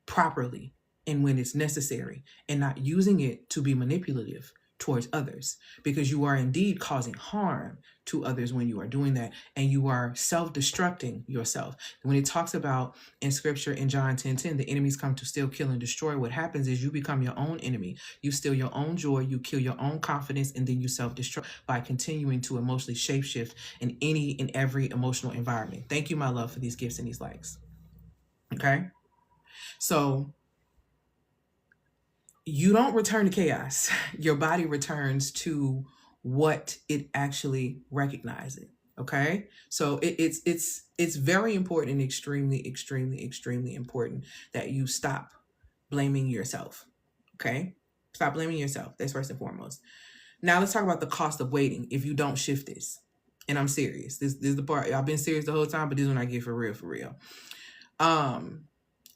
properly and when it's necessary, and not using it to be manipulative towards others, because you are indeed causing harm to others when you are doing that, and you are self-destructing yourself. When it talks about in scripture in John 10:10, the enemies come to steal, kill, and destroy, what happens is you become your own enemy. You steal your own joy, you kill your own confidence, and then you self-destruct by continuing to emotionally shapeshift in any and every emotional environment. Thank you, my love, for these gifts and these likes. Okay? So you don't return to chaos. Your body returns to what it actually recognizes. Okay, so it's very important and extremely important that you stop blaming yourself. Okay, stop blaming yourself. That's first and foremost. Now let's talk about the cost of waiting if you don't shift this. And I'm serious. This is the part. I've been serious the whole time, but this is when I get for real, for real.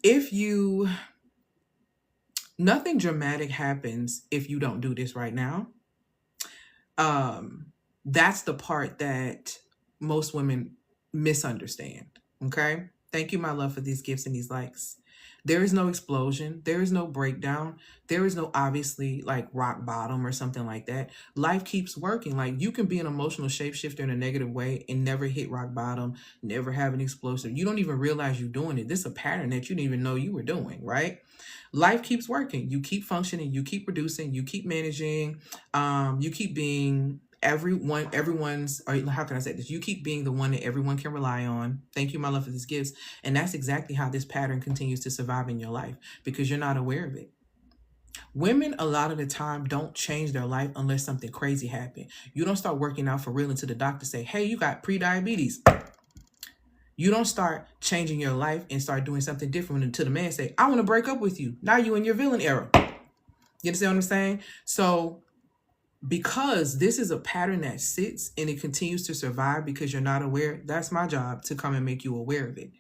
If you Nothing dramatic happens if you don't do this right now. That's the part that most women misunderstand. Okay? Thank you, my love, for these gifts and these likes. There is no explosion. There is no breakdown. There is no obviously like rock bottom or something like that. Life keeps working. Like you can be an emotional shapeshifter in a negative way and never hit rock bottom, never have an explosion. You don't even realize you're doing it. This is a pattern that you didn't even know you were doing, right? Life keeps working. You keep functioning. You keep producing. You keep managing. You keep being everyone's, or how can I say this? You keep being the one that everyone can rely on. Thank you, my love, for these gifts. And that's exactly how this pattern continues to survive in your life, because you're not aware of it. Women, a lot of the time, don't change their life unless something crazy happened. You don't start working out for real until the doctor say, hey, you got pre-diabetes. You don't start changing your life and start doing something different until the man say, I want to break up with you. Now you in your villain era. You understand what I'm saying? So because this is a pattern that sits and it continues to survive because you're not aware, that's my job to come and make you aware of it.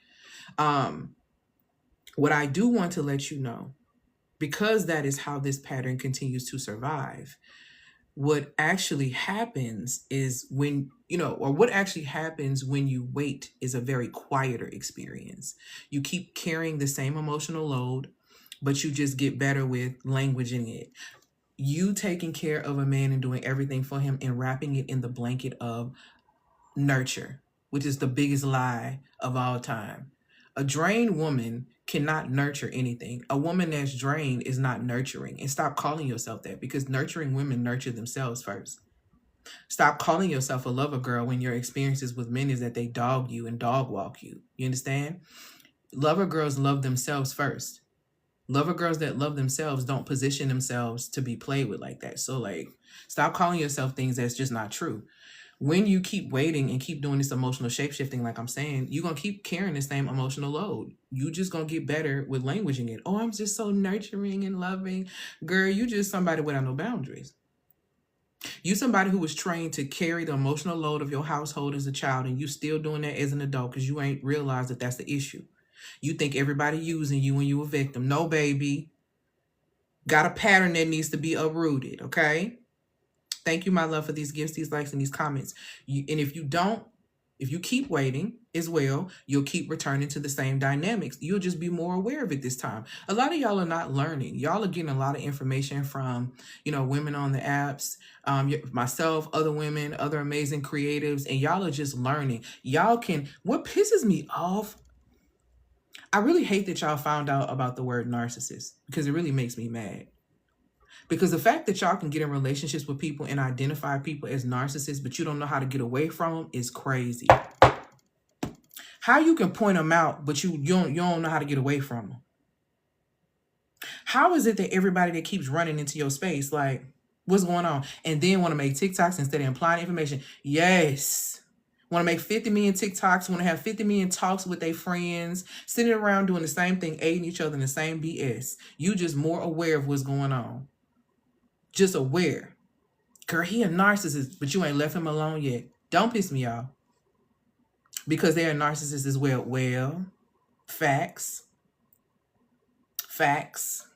What I do want to let you know, because that is how this pattern continues to survive, what actually happens is when, what actually happens when you wait is a very quieter experience. You keep carrying the same emotional load, but you just get better with languaging it. You taking care of a man and doing everything for him and wrapping it in the blanket of nurture, which is the biggest lie of all time. A drained woman cannot nurture anything. A woman that's drained is not nurturing. And stop calling yourself that, because nurturing women nurture themselves first. Stop calling yourself a lover girl when your experiences with men is that they dog you and dog walk you. You understand? Lover girls love themselves first. Lover girls that love themselves don't position themselves to be played with like that. So like, stop calling yourself things that's just not true. When you keep waiting and keep doing this emotional shapeshifting, like I'm saying, you're going to keep carrying the same emotional load. You just going to get better with languaging it. Oh, I'm just so nurturing and loving. Girl, you just somebody without no boundaries. You somebody who was trained to carry the emotional load of your household as a child, and you still doing that as an adult because you ain't realized that that's the issue. You think everybody using you when you a victim. No, baby. Got a pattern that needs to be uprooted, okay? Thank you, my love, for these gifts, these likes, and these comments. And if you keep waiting as well, you'll keep returning to the same dynamics. You'll just be more aware of it this time. A lot of y'all are not learning. Y'all are getting a lot of information from, women on the apps, myself, other women, other amazing creatives, and y'all are just learning. What pisses me off, I really hate that y'all found out about the word narcissist because it really makes me mad. Because the fact that y'all can get in relationships with people and identify people as narcissists, but you don't know how to get away from them is crazy. How you can point them out, but you don't know how to get away from them? How is it that everybody that keeps running into your space, like, what's going on? And then want to make TikToks instead of implying information? Yes. Want to make 50 million TikToks, want to have 50 million talks with their friends, sitting around doing the same thing, aiding each other in the same BS. You just more aware of what's going on. Just aware. Girl, he a narcissist, but you ain't left him alone yet. Don't piss me off. Because they're a narcissist as well. Well, facts. Facts.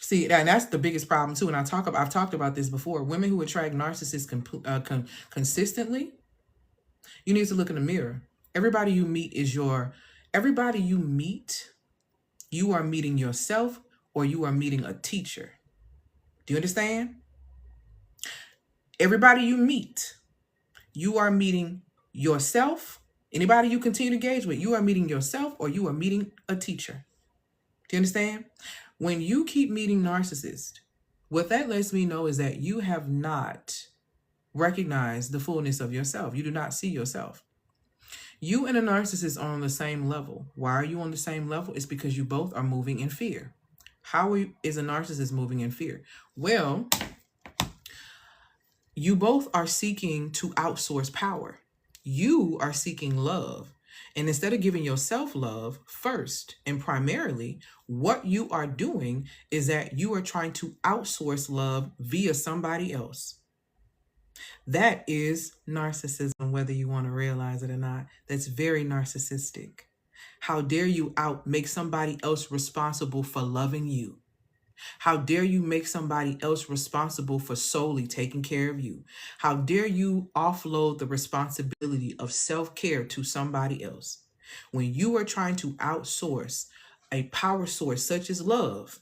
See, and that's the biggest problem too. And I've talked about this before. Women who attract narcissists consistently, you need to look in the mirror. Everybody you meet, you are meeting yourself or you are meeting a teacher. Do you understand? Everybody you meet, you are meeting yourself. Anybody you continue to engage with, you are meeting yourself or you are meeting a teacher. Do you understand? When you keep meeting narcissists, what that lets me know is that you have not recognized the fullness of yourself. You do not see yourself. You and a narcissist are on the same level. Why are you on the same level? It's because you both are moving in fear. How is a narcissist moving in fear? Well, you both are seeking to outsource power. You are seeking love. And instead of giving yourself love first and primarily, what you are doing is that you are trying to outsource love via somebody else. That is narcissism, whether you want to realize it or not. That's very narcissistic. How dare you make somebody else responsible for loving you? How dare you make somebody else responsible for solely taking care of you? How dare you offload the responsibility of self-care to somebody else? When you are trying to outsource a power source such as love,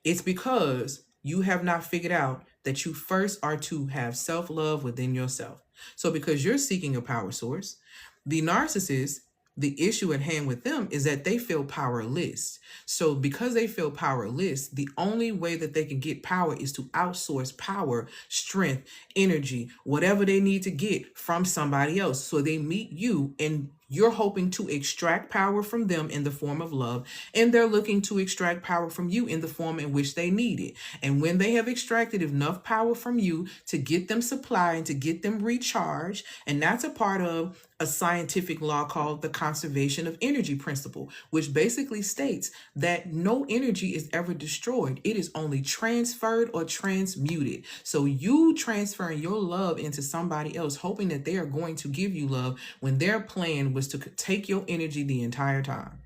it's because you have not figured out that you first are to have self-love within yourself. So because you're seeking a power source, the narcissist, the issue at hand with them is that they feel powerless. So because they feel powerless, the only way that they can get power is to outsource power, strength, energy, whatever they need to get from somebody else. So they meet you and you're hoping to extract power from them in the form of love, and they're looking to extract power from you in the form in which they need it. And when they have extracted enough power from you to get them supply and to get them recharged, and that's a part of a scientific law called the conservation of energy principle, which basically states that no energy is ever destroyed. It is only transferred or transmuted. So you transferring your love into somebody else, hoping that they are going to give you love when their plan was to take your energy the entire time.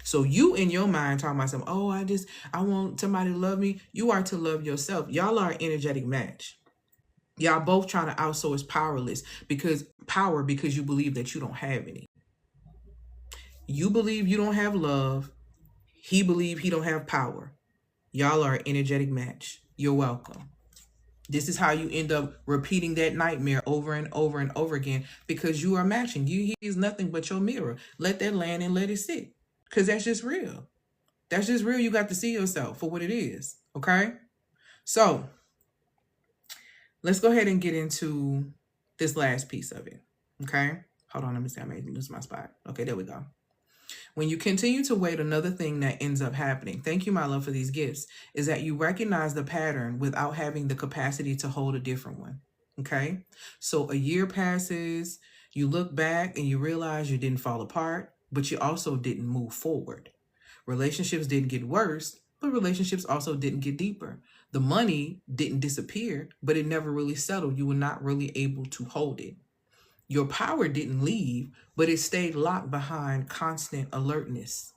So you in your mind talking about something, oh, I want somebody to love me. You are to love yourself. Y'all are an energetic match. Y'all both trying to outsource because you believe that you don't have any. You believe you don't have love. He believe he don't have power. Y'all are an energetic match. You're welcome. This is how you end up repeating that nightmare over and over and over again because you are matching. He is nothing but your mirror. Let that land and let it sit because that's just real. That's just real. You got to see yourself for what it is. Okay? So let's go ahead and get into this last piece of it. Okay? Hold on, let me see. I may lose my spot. Okay, there we go. When you continue to wait, another thing that ends up happening, thank you, my love, for these gifts, is that you recognize the pattern without having the capacity to hold a different one. Okay? So a year passes, you look back and you realize you didn't fall apart, but you also didn't move forward. Relationships didn't get worse, but relationships also didn't get deeper. The money didn't disappear, but it never really settled. You were not really able to hold it. Your power didn't leave, but it stayed locked behind constant alertness.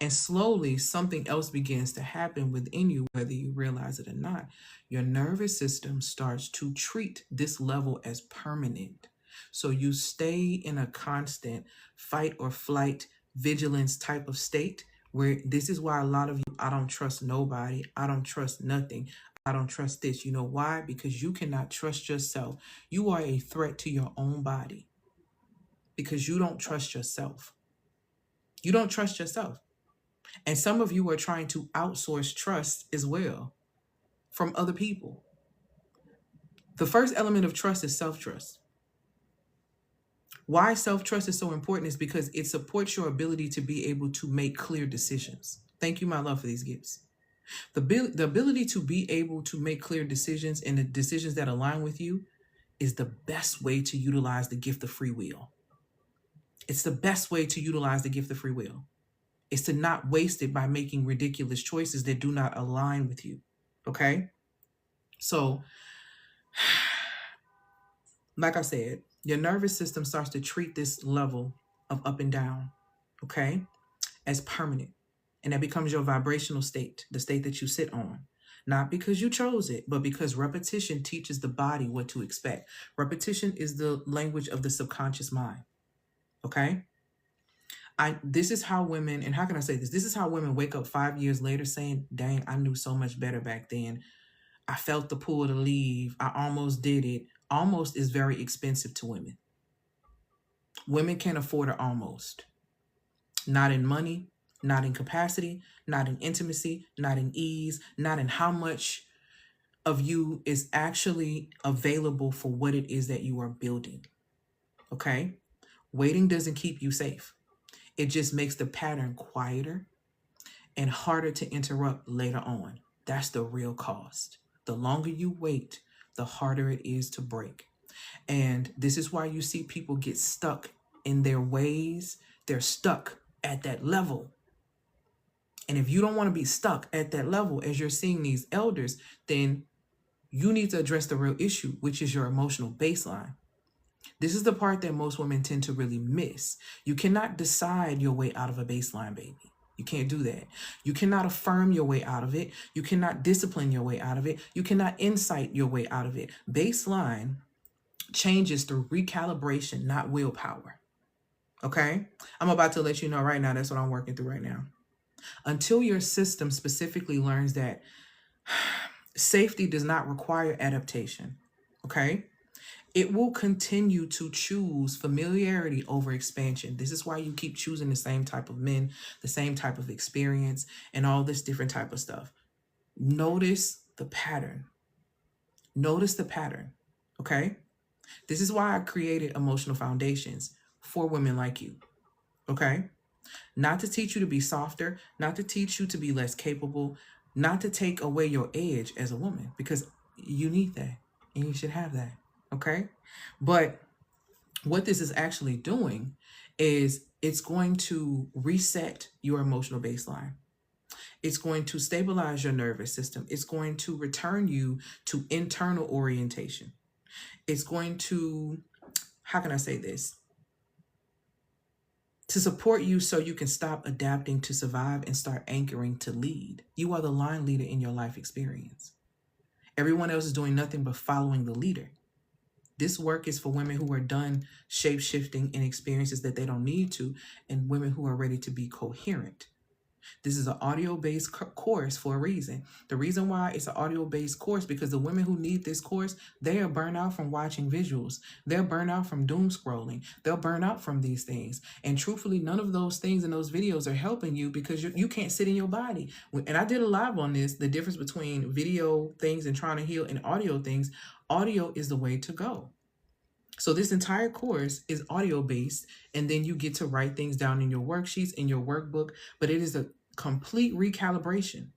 And slowly, something else begins to happen within you, whether you realize it or not. Your nervous system starts to treat this level as permanent. So you stay in a constant fight or flight, vigilance type of state, where this is why a lot of you, I don't trust nobody, I don't trust nothing, I don't trust this. You know why? Because you cannot trust yourself. You are a threat to your own body because you don't trust yourself. You don't trust yourself. And some of you are trying to outsource trust as well from other people. The first element of trust is self-trust. Why self-trust is so important is because it supports your ability to be able to make clear decisions. Thank you, my love, for these gifts. The ability to be able to make clear decisions and the decisions that align with you is the best way to utilize the gift of free will. It's the best way to utilize the gift of free will. Is to not waste it by making ridiculous choices that do not align with you. Okay? So, like I said, your nervous system starts to treat this level of up and down, okay, as permanent. And that becomes your vibrational state, the state that you sit on. Not because you chose it, but because repetition teaches the body what to expect. Repetition is the language of the subconscious mind. Okay? This is how women, and how can I say this? This is how women wake up 5 years later saying, dang, I knew so much better back then. I felt the pull to leave. I almost did it. Almost is very expensive to women. Women can't afford it almost. Not in money, not in capacity, not in intimacy, not in ease, not in how much of you is actually available for what it is that you are building. Okay? Waiting doesn't keep you safe. It just makes the pattern quieter and harder to interrupt later on. That's the real cost. The longer you wait, the harder it is to break. And this is why you see people get stuck in their ways. They're stuck at that level. And if you don't want to be stuck at that level as you're seeing these elders, then you need to address the real issue, which is your emotional baseline. This is the part that most women tend to really miss. You cannot decide your way out of a baseline, baby. You can't do that. You cannot affirm your way out of it. You cannot discipline your way out of it. You cannot incite your way out of it. Baseline changes through recalibration, not willpower. Okay? I'm about to let you know right now, that's what I'm working through right now. Until your system specifically learns that safety does not require adaptation. Okay? It will continue to choose familiarity over expansion. This is why you keep choosing the same type of men, the same type of experience, and all this different type of stuff. Notice the pattern. Notice the pattern, okay? This is why I created emotional foundations for women like you, okay? Not to teach you to be softer, not to teach you to be less capable, not to take away your edge as a woman, because you need that and you should have that. Okay, but what this is actually doing is it's going to reset your emotional baseline. It's going to stabilize your nervous system. It's going to return you to internal orientation. It's going to, how can I say this? To support you so you can stop adapting to survive and start anchoring to lead. You are the line leader in your life experience. Everyone else is doing nothing but following the leader. This work is for women who are done shape-shifting in experiences that they don't need to, and women who are ready to be coherent. This is an audio-based course for a reason. The reason why it's an audio-based course, because the women who need this course, they are burnt out from watching visuals. They're burnt out from doom scrolling. They'll burn out from these things. And truthfully, none of those things in those videos are helping you because you can't sit in your body. And I did a live on this, the difference between video things and trying to heal and audio things. Audio is the way to go. So this entire course is audio based, and then you get to write things down in your worksheets, in your workbook, but it is a complete recalibration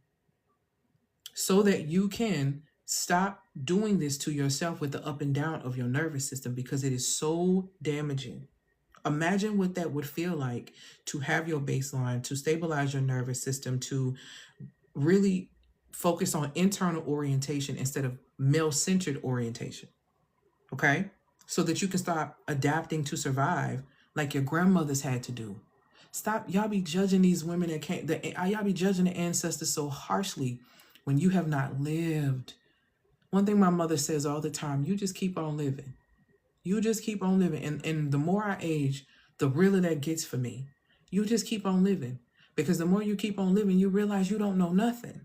so that you can stop doing this to yourself with the up and down of your nervous system, because it is so damaging. Imagine what that would feel like to have your baseline, to stabilize your nervous system, to really focus on internal orientation instead of male-centered orientation. Okay? So that you can stop adapting to survive like your grandmothers had to do. Stop, y'all be judging these women that can't, y'all be judging the ancestors so harshly when you have not lived. One thing my mother says all the time, you just keep on living. You just keep on living. And the more I age, the realer that gets for me. You just keep on living. Because the more you keep on living, you realize you don't know nothing.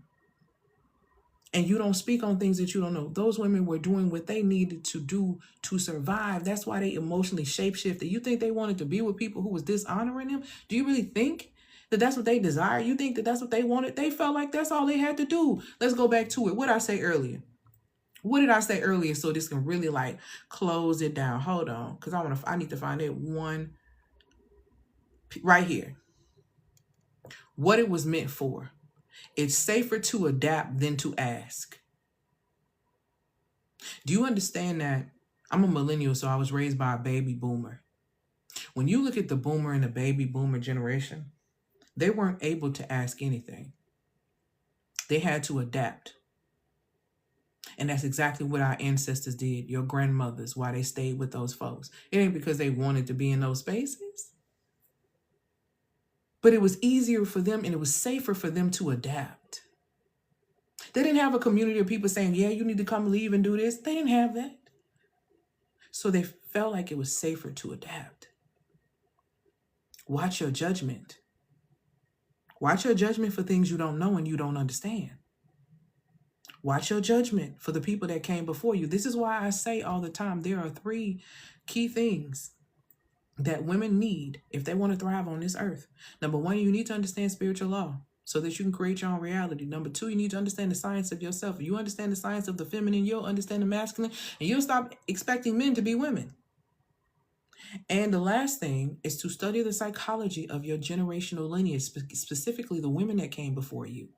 And you don't speak on things that you don't know. Those women were doing what they needed to do to survive. That's why they emotionally shapeshifted. You think they wanted to be with people who was dishonoring them? Do you really think that that's what they desire? You think that that's what they wanted? They felt like that's all they had to do. Let's go back to it. What did I say earlier? What did I say earlier so this can really like close it down? Hold on, because I need to find it one right here. What it was meant for. It's safer to adapt than to ask. Do you understand that? I'm a millennial, so I was raised by a baby boomer. When you look at the boomer and the baby boomer generation, they weren't able to ask anything. They had to adapt. And that's exactly what our ancestors did, your grandmothers, why they stayed with those folks. It ain't because they wanted to be in those spaces, but it was easier for them and it was safer for them to adapt. They didn't have a community of people saying, yeah, you need to come leave and do this. They didn't have that. So they felt like it was safer to adapt. Watch your judgment. Watch your judgment for things you don't know and you don't understand. Watch your judgment for the people that came before you. This is why I say all the time, there are 3 key things that women need if they want to thrive on this earth. Number 1, you need to understand spiritual law so that you can create your own reality. Number 2, you need to understand the science of yourself. If you understand the science of the feminine, you'll understand the masculine, and you'll stop expecting men to be women. And the last thing is to study the psychology of your generational lineage, specifically the women that came before you.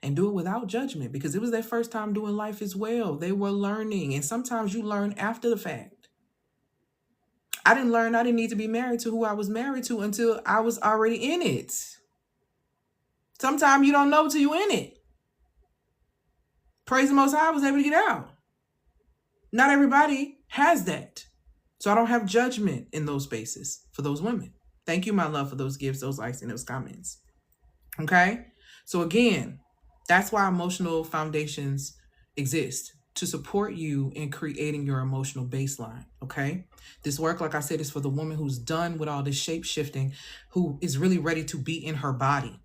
And do it without judgment, because it was their first time doing life as well. They were learning, and sometimes you learn after the fact. I didn't need to be married to who I was married to until I was already in it. Sometimes you don't know till you're in it. Praise the Most High, I was able to get out. Not everybody has that. So I don't have judgment in those spaces for those women. Thank you, my love, for those gifts, those likes, and those comments. Okay? So again, that's why emotional foundations exist, to support you in creating your emotional baseline, okay? This work, like I said, is for the woman who's done with all this shape shifting, who is really ready to be in her body,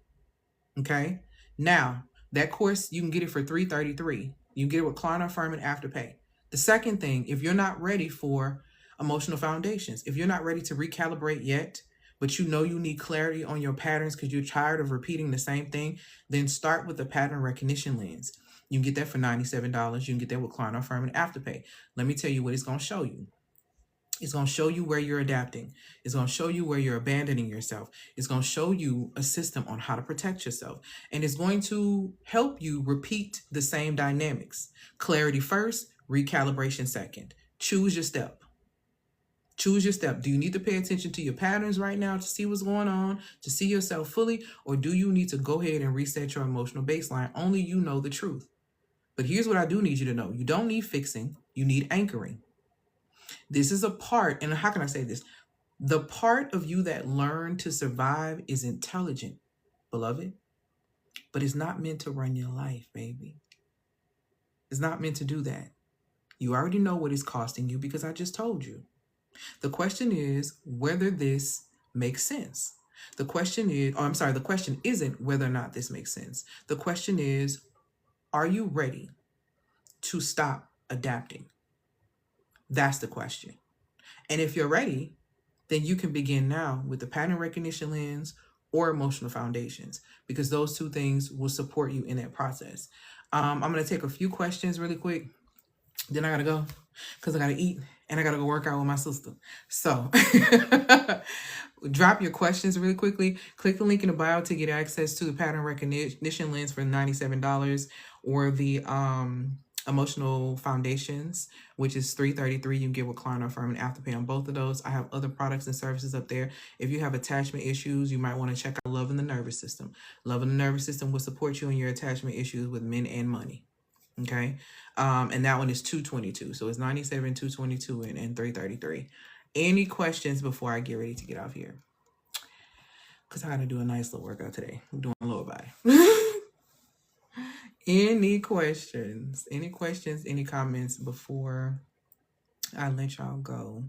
okay? Now, that course, you can get it for $333. You can get it with Klarna, Affirm, and Afterpay. The second thing, if you're not ready for emotional foundations, if you're not ready to recalibrate yet, but you know you need clarity on your patterns because you're tired of repeating the same thing, then start with the pattern recognition lens. You can get that for $97. You can get that with Klarna, Affirm, and Afterpay. Let me tell you what it's going to show you. It's going to show you where you're adapting. It's going to show you where you're abandoning yourself. It's going to show you a system on how to protect yourself. And it's going to help you repeat the same dynamics. Clarity first, recalibration second. Choose your step. Choose your step. Do you need to pay attention to your patterns right now to see what's going on, to see yourself fully, or do you need to go ahead and reset your emotional baseline? Only you know the truth. But here's what I do need you to know. You don't need fixing. You need anchoring. This is a part, and how can I say this? The part of you that learned to survive is intelligent, beloved, but it's not meant to run your life, baby. It's not meant to do that. You already know what it's costing you because I just told you. The question is whether this makes sense. The question isn't whether or not this makes sense. The question is, are you ready to stop adapting? That's the question. And if you're ready, then you can begin now with the pattern recognition lens or emotional foundations, because those 2 things will support you in that process. I'm going to take a few questions really quick. Then I got to go because I got to eat and I gotta go work out with my sister. So drop your questions really quickly. Click the link in the bio to get access to the pattern recognition lens for $97, or the emotional foundations, which is $333. You can get with Klarna or Firm and Afterpay on both of those. I have other products and services up there. If you have attachment issues, you might want to check out Love in the Nervous System. Love in the Nervous System will support you in your attachment issues with men and money. Okay. And that one is $222. So it's 97, $222, and $333. Any questions before I get ready to get off here? Because I got to do a nice little workout today. I'm doing a lower body. Any questions? Any questions? Any comments before I let y'all go?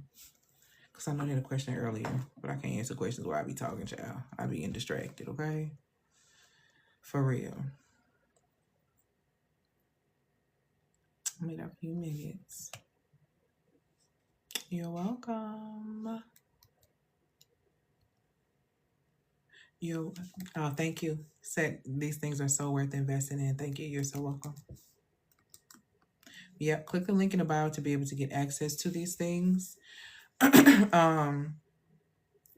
Because I know they had a question earlier, but I can't answer questions while I be talking, child. I be getting distracted, okay? For real. Wait a few minutes. You're welcome. Thank you. These things are so worth investing in. Thank you. You're so welcome. Yep. Click the link in the bio to be able to get access to these things. Going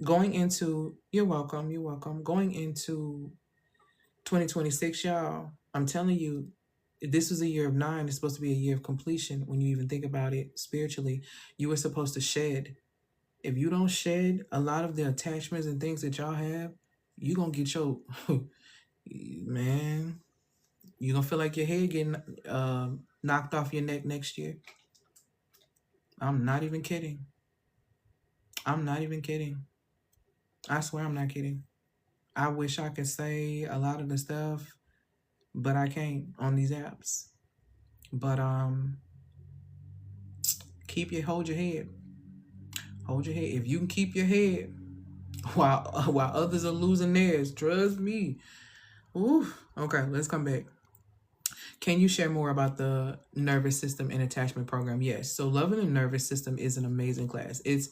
into, you're welcome. Going into 2026, y'all, I'm telling you, this was a year of 9. It's supposed to be a year of completion. When you even think about it spiritually, you were supposed to shed. If you don't shed a lot of the attachments and things that y'all have, you're going to get your, man, you're going to feel like your head getting knocked off your neck next year. I'm not even kidding. I swear I'm not kidding. I wish I could say a lot of the stuff, but I can't on these apps. But hold your head. Hold your head. If you can keep your head while others are losing theirs, trust me. Oof. Okay, let's come back. Can you share more about the nervous system and attachment program? Yes. So Loving the Nervous System is an amazing class. It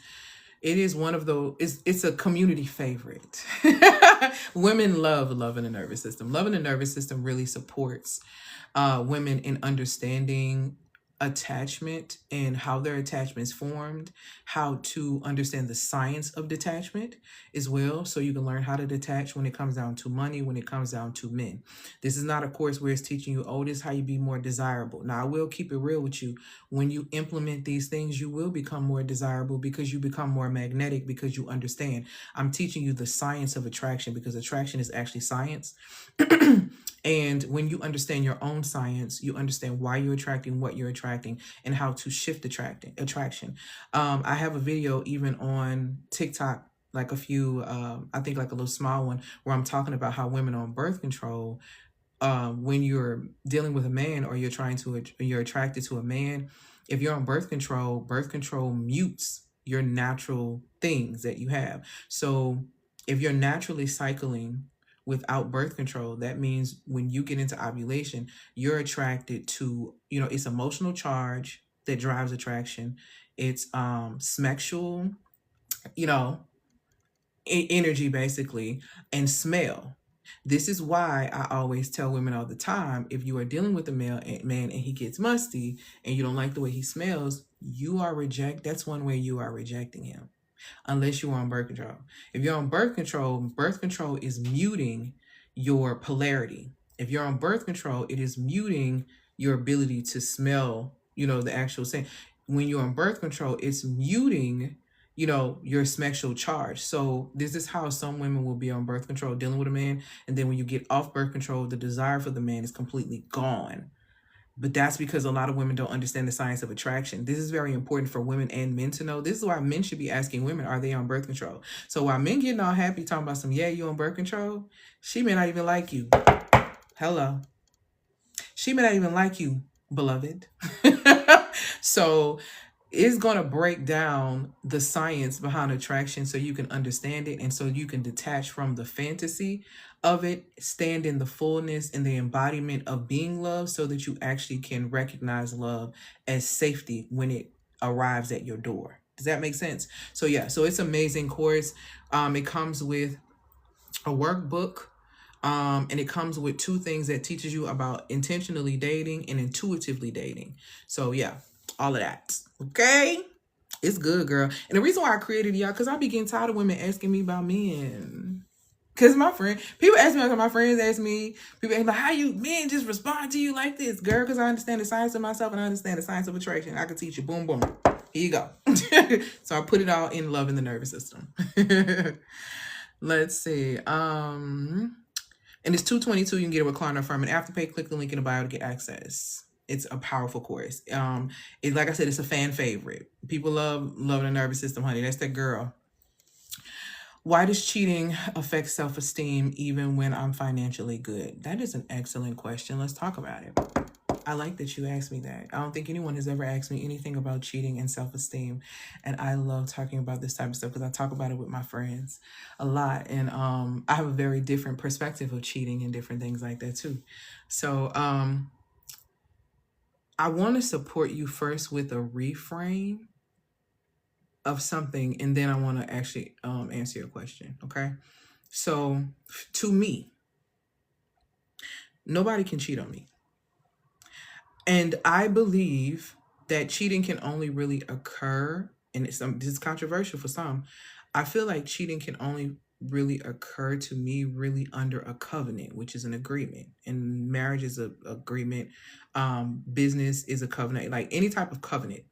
is one of those, it's a community favorite. Women love Loving the Nervous System. Loving the Nervous System really supports women in understanding attachment and how their attachments formed, how to understand the science of detachment as well, so you can learn how to detach when it comes down to money, when it comes down to men. This is not a course where it's teaching you, this is how you be more desirable. Now, I will keep it real with you. When you implement these things, you will become more desirable because you become more magnetic, because you understand. I'm teaching you the science of attraction, because attraction is actually science. And when you understand your own science, you understand why you're attracting what you're attracting and how to shift attraction. I have a video even on TikTok, like a few, I think like a little small one, where I'm talking about how women on birth control, when you're dealing with a man, or you're attracted to a man, if you're on birth control mutes your natural things that you have. So if you're naturally cycling without birth control, that means when you get into ovulation, you're attracted to, it's emotional charge that drives attraction. It's sexual, energy basically, and smell. This is why I always tell women all the time, if you are dealing with a man and he gets musty and you don't like the way he smells, that's one way you are rejecting him. Unless you're on birth control. If you're on birth control is muting your polarity. If you're on birth control, it is muting your ability to smell, the actual thing. When you're on birth control, it's muting, your sexual charge. So this is how some women will be on birth control dealing with a man. And then when you get off birth control, the desire for the man is completely gone. But that's because a lot of women don't understand the science of attraction. This is very important for women and men to know. This is why men should be asking women, are they on birth control? So while men getting all happy talking about you on birth control, she may not even like you. Hello. She may not even like you, beloved. So it's going to break down the science behind attraction so you can understand it, and so you can detach from the fantasy of it, stand in the fullness and the embodiment of being loved, so that you actually can recognize love as safety when it arrives at your door. Does that make sense? So yeah, so it's an amazing course. It comes with a workbook, and it comes with 2 things that teaches you about intentionally dating and intuitively dating. So yeah, all of that. Okay. It's good, girl. And the reason why I created y'all, because I be getting tired of women asking me about men. Because people ask me, my friends ask me, people ask me, how you men just respond to you like this, girl? Because I understand the science of myself and I understand the science of attraction. I can teach you, boom, boom. Here you go. So I put it all in love in the nervous system. Let's see. And it's $222. You can get a recliner from an Afterpay. Click the link in the bio to get access. It's a powerful course. Like I said, it's a fan favorite. People love the nervous system, honey. That's that girl. Why does cheating affect self-esteem even when I'm financially good? That is an excellent question. Let's talk about it. I like that you asked me that. I don't think anyone has ever asked me anything about cheating and self-esteem. And I love talking about this type of stuff because I talk about it with my friends a lot. And I have a very different perspective of cheating and different things like that too. So I want to support you first with a reframe of something. And then I want to actually answer your question. Okay. So to me, nobody can cheat on me. And I believe that cheating can only really occur, and this is controversial for some. I feel like cheating can only really occur to me really under a covenant, which is an agreement. And marriage is an agreement. Business is a covenant. Like any type of covenant,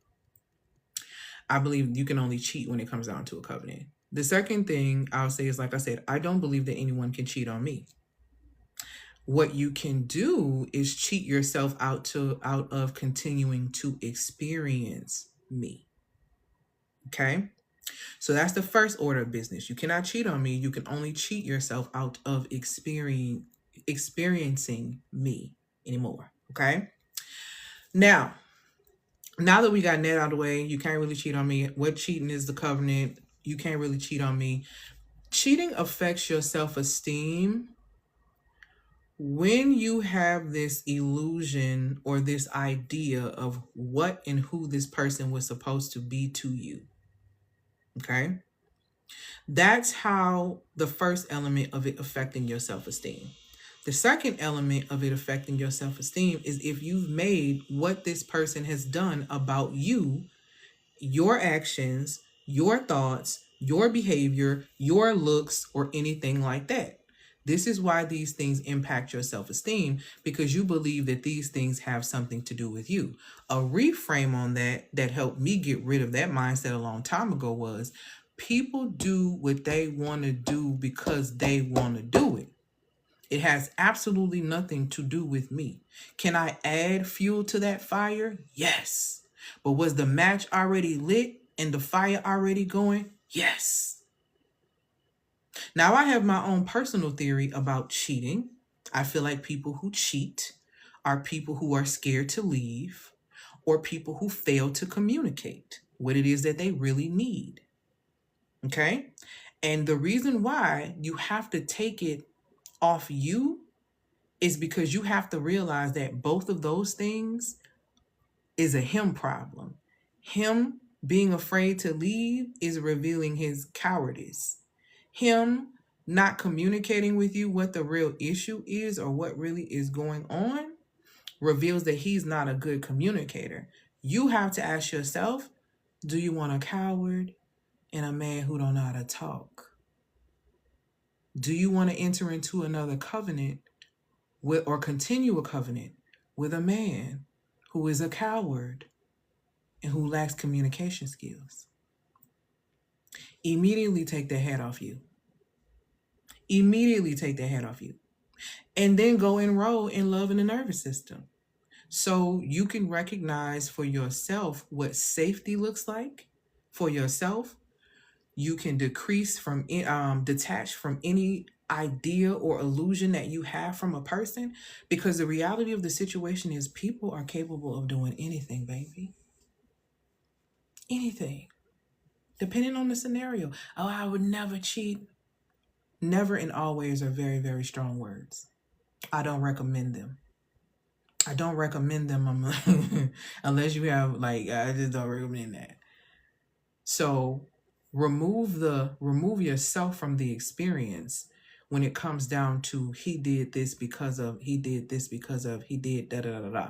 I believe you can only cheat when it comes down to a covenant. The second thing I'll say is, like I said, I don't believe that anyone can cheat on me. What you can do is cheat yourself out of continuing to experience me. Okay? So that's the first order of business. You cannot cheat on me. You can only cheat yourself out of experiencing me anymore. Okay? Now that we got that out of the way, you can't really cheat on me. What cheating is the covenant. You can't really cheat on me. Cheating affects your self-esteem when you have this illusion or this idea of what and who this person was supposed to be to you. Okay? That's how the first element of it affecting your self-esteem. The second element of it affecting your self-esteem is if you've made what this person has done about you, your actions, your thoughts, your behavior, your looks, or anything like that. This is why these things impact your self-esteem, because you believe that these things have something to do with you. A reframe on that helped me get rid of that mindset a long time ago was people do what they want to do because they want to do it. It has absolutely nothing to do with me. Can I add fuel to that fire? Yes. But was the match already lit and the fire already going? Yes. Now, I have my own personal theory about cheating. I feel like people who cheat are people who are scared to leave or people who fail to communicate what it is that they really need. Okay? And the reason why you have to take it off you is because you have to realize that both of those things is a him problem. Him being afraid to leave is revealing his cowardice. Him not communicating with you what the real issue is or what really is going on reveals that he's not a good communicator. You have to ask yourself, do you want a coward and a man who don't know how to talk? Do you want to enter into another covenant with, or continue a covenant with a man who is a coward and who lacks communication skills? Immediately take the head off you. Immediately take the head off you. And then go enroll in love in the nervous system. So you can recognize for yourself what safety looks like for yourself. You can detach from any idea or illusion that you have from a person, because the reality of the situation is people are capable of doing anything, baby. Anything. Depending on the scenario. Oh, I would never cheat. Never and always are very, very strong words. I don't recommend them. I don't recommend them unless you have, I just don't recommend that. So remove yourself from the experience when it comes down to he did this because of, he did this because of, he did da da da da.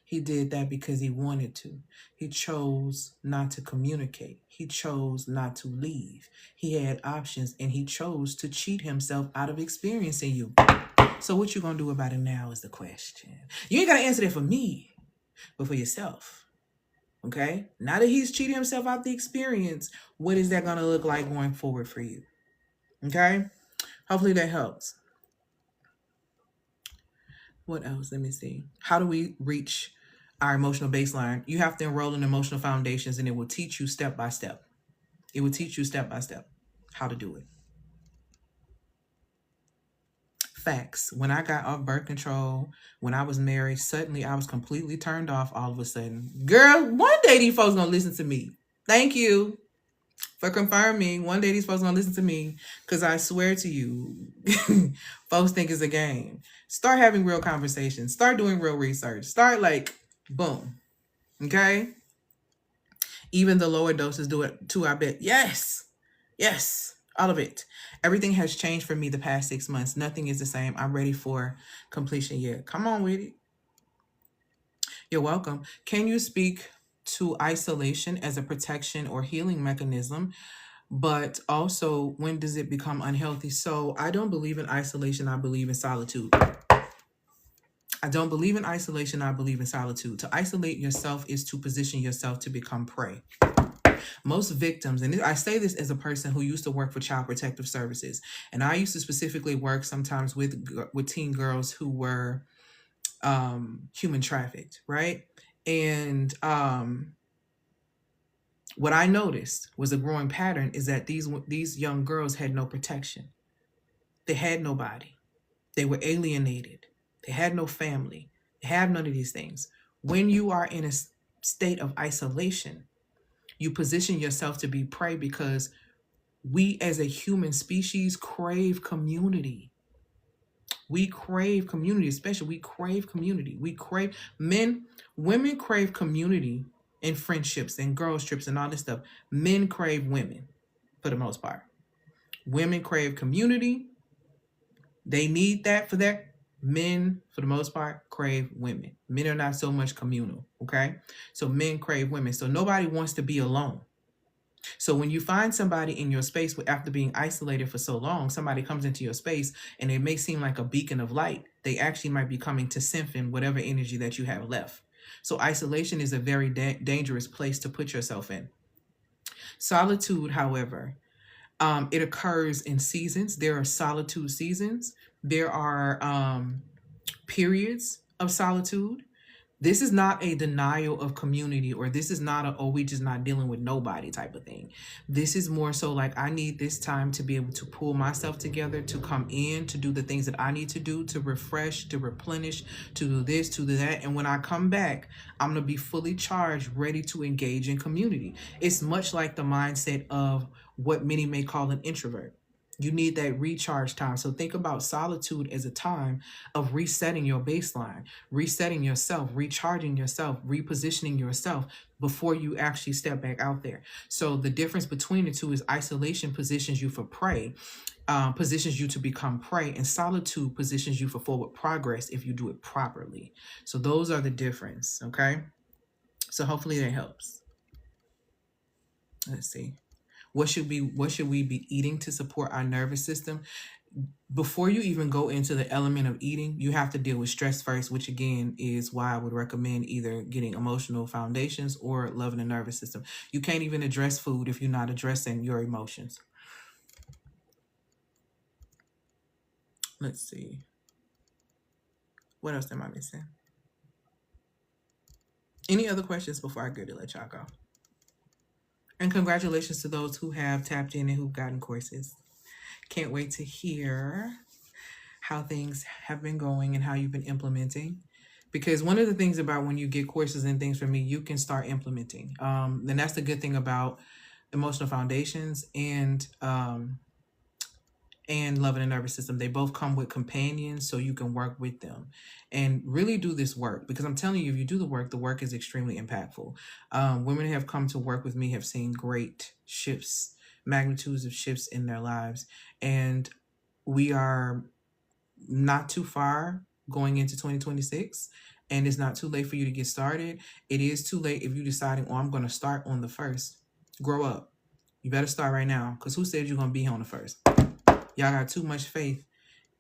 He did that because he wanted to. He chose not to communicate. He chose not to leave. He had options and he chose to cheat himself out of experiencing you. So what you gonna do about it now is the question. You ain't gotta answer that for me, but for yourself. Okay? Now that he's cheated himself out the experience, what is that gonna look like going forward for you? Okay? Hopefully that helps. What else? Let me see. How do we reach our emotional baseline? You have to enroll in emotional foundations and it will teach you step by step. It will teach you step by step how to do it. Facts. When I got off birth control, when I was married, suddenly I was completely turned off all of a sudden. Girl, one day these folks gonna listen to me. Thank you for confirming. One day these folks gonna listen to me, because I swear to you, folks think it's a game. Start having real conversations. Start doing real research. Start boom. Okay? Even the lower doses do it too, I bet. Yes. All of it. Everything has changed for me the past 6 months. Nothing is the same. I'm ready for completion yet. Come on with it. You're welcome. Can you speak to isolation as a protection or healing mechanism? But also, when does it become unhealthy? So I don't believe in isolation. I believe in solitude. I don't believe in isolation. I believe in solitude. To isolate yourself is to position yourself to become prey. Most victims, and I say this as a person who used to work for Child Protective Services, and I used to specifically work sometimes with teen girls who were human trafficked, right? And what I noticed was a growing pattern is that these young girls had no protection. They had nobody. They were alienated. They had no family. They have none of these things. When you are in a state of isolation, you position yourself to be prey, because we as a human species crave community. We crave community, especially we crave community. We crave women crave community and friendships and girls trips and all this stuff. Men crave women for the most part. Women crave community. They need that for that. Men, for the most part, crave women. Men are not so much communal, okay? So men crave women. So nobody wants to be alone. So when you find somebody in your space after being isolated for so long, somebody comes into your space and it may seem like a beacon of light. They actually might be coming to siphon whatever energy that you have left. So isolation is a very dangerous place to put yourself in. Solitude, however, it occurs in seasons. There are solitude seasons. There are periods of solitude. This is not a denial of community, or this is not we just not dealing with nobody type of thing. This is more so like, I need this time to be able to pull myself together, to come in, to do the things that I need to do, to refresh, to replenish, to do this, to do that. And when I come back, I'm going to be fully charged, ready to engage in community. It's much like the mindset of what many may call an introvert. You need that recharge time. So think about solitude as a time of resetting your baseline, resetting yourself, recharging yourself, repositioning yourself before you actually step back out there. So the difference between the two is isolation positions you for prey, positions you to become prey, and solitude positions you for forward progress if you do it properly. So those are the difference, okay? So hopefully that helps. Let's see. What should we be eating to support our nervous system? Before you even go into the element of eating, you have to deal with stress first, which again is why I would recommend either getting emotional foundations or loving the nervous system. You can't even address food if you're not addressing your emotions. Let's see. What else am I missing? Any other questions before I go to let y'all go? And congratulations to those who have tapped in and who've gotten courses. Can't wait to hear how things have been going and how you've been implementing. Because one of the things about when you get courses and things from me, you can start implementing. And that's the good thing about emotional foundations and loving the nervous system. They both come with companions, so you can work with them and really do this work. Because I'm telling you, if you do the work is extremely impactful. Women who have come to work with me have seen great shifts, magnitudes of shifts in their lives. And we are not too far going into 2026. and it's not too late for you to get started. It is too late if you deciding, oh, I'm going to start on the 1st. Grow up. You better start right now, because who said you're going to be here on the 1st? Y'all got too much faith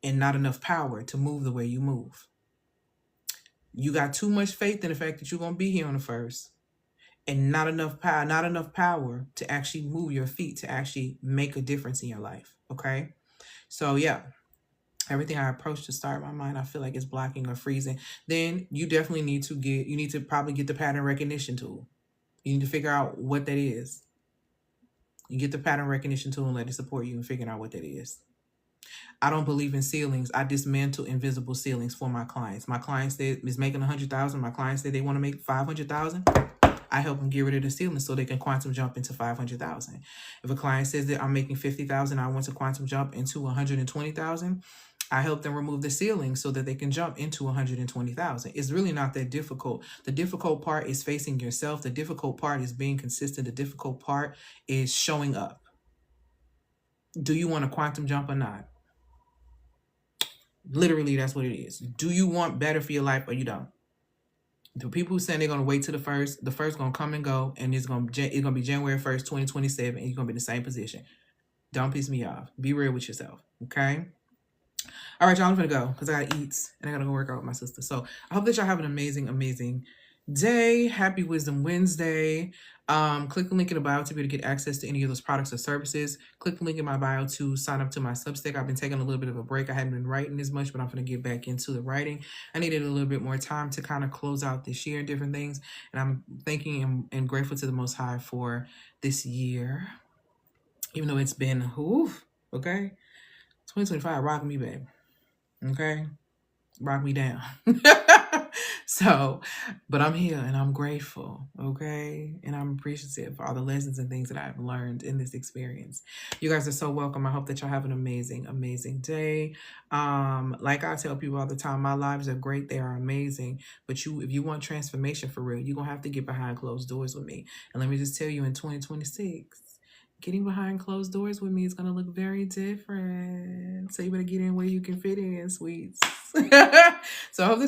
and not enough power to move the way you move. You got too much faith in the fact that you're going to be here on the 1st, and not enough power to actually move your feet, to actually make a difference in your life. Okay? So yeah, everything I approach to start my mind, I feel like it's blocking or freezing. Then you definitely need to probably get the pattern recognition tool. You need to figure out what that is. You get the pattern recognition tool and let it support you in figuring out what that is. I don't believe in ceilings. I dismantle invisible ceilings for my clients. My client said is making 100,000. My client said they want to make 500,000. I help them get rid of the ceiling so they can quantum jump into 500,000. If a client says that I'm making 50,000, I want to quantum jump into 120,000. I help them remove the ceiling so that they can jump into 120,000. It's really not that difficult. The difficult part is facing yourself. The difficult part is being consistent. The difficult part is showing up. Do you want to quantum jump or not? Literally, that's what it is. Do you want better for your life or you don't? The people who saying they're going to wait till the 1st going to come and go, and it's going to be January 1st, 2027, and you're going to be in the same position. Don't piss me off. Be real with yourself, okay? All right, y'all, I'm going to go because I got to eat, and I got to go work out with my sister. So I hope that y'all have an amazing, amazing day. Happy Wisdom Wednesday. Click the link in the bio to be able to get access to any of those products or services. Click the link in my bio to sign up to my Substack. I've been taking a little bit of a break. I haven't been writing as much, but I'm going to get back into the writing. I needed a little bit more time to kind of close out this year and different things. And I'm thanking and grateful to the Most High for this year. Even though it's been, okay? 2025, rock me, babe. Okay? Rock me down. So, but I'm here and I'm grateful, okay? And I'm appreciative for all the lessons and things that I've learned in this experience. You guys are so welcome. I hope that y'all have an amazing, amazing day. Like I tell people all the time, my lives are great. They are amazing. But if you want transformation for real, you're going to have to get behind closed doors with me. And let me just tell you, in 2026, getting behind closed doors with me is going to look very different. So you better get in where you can fit in, sweets. So I hope that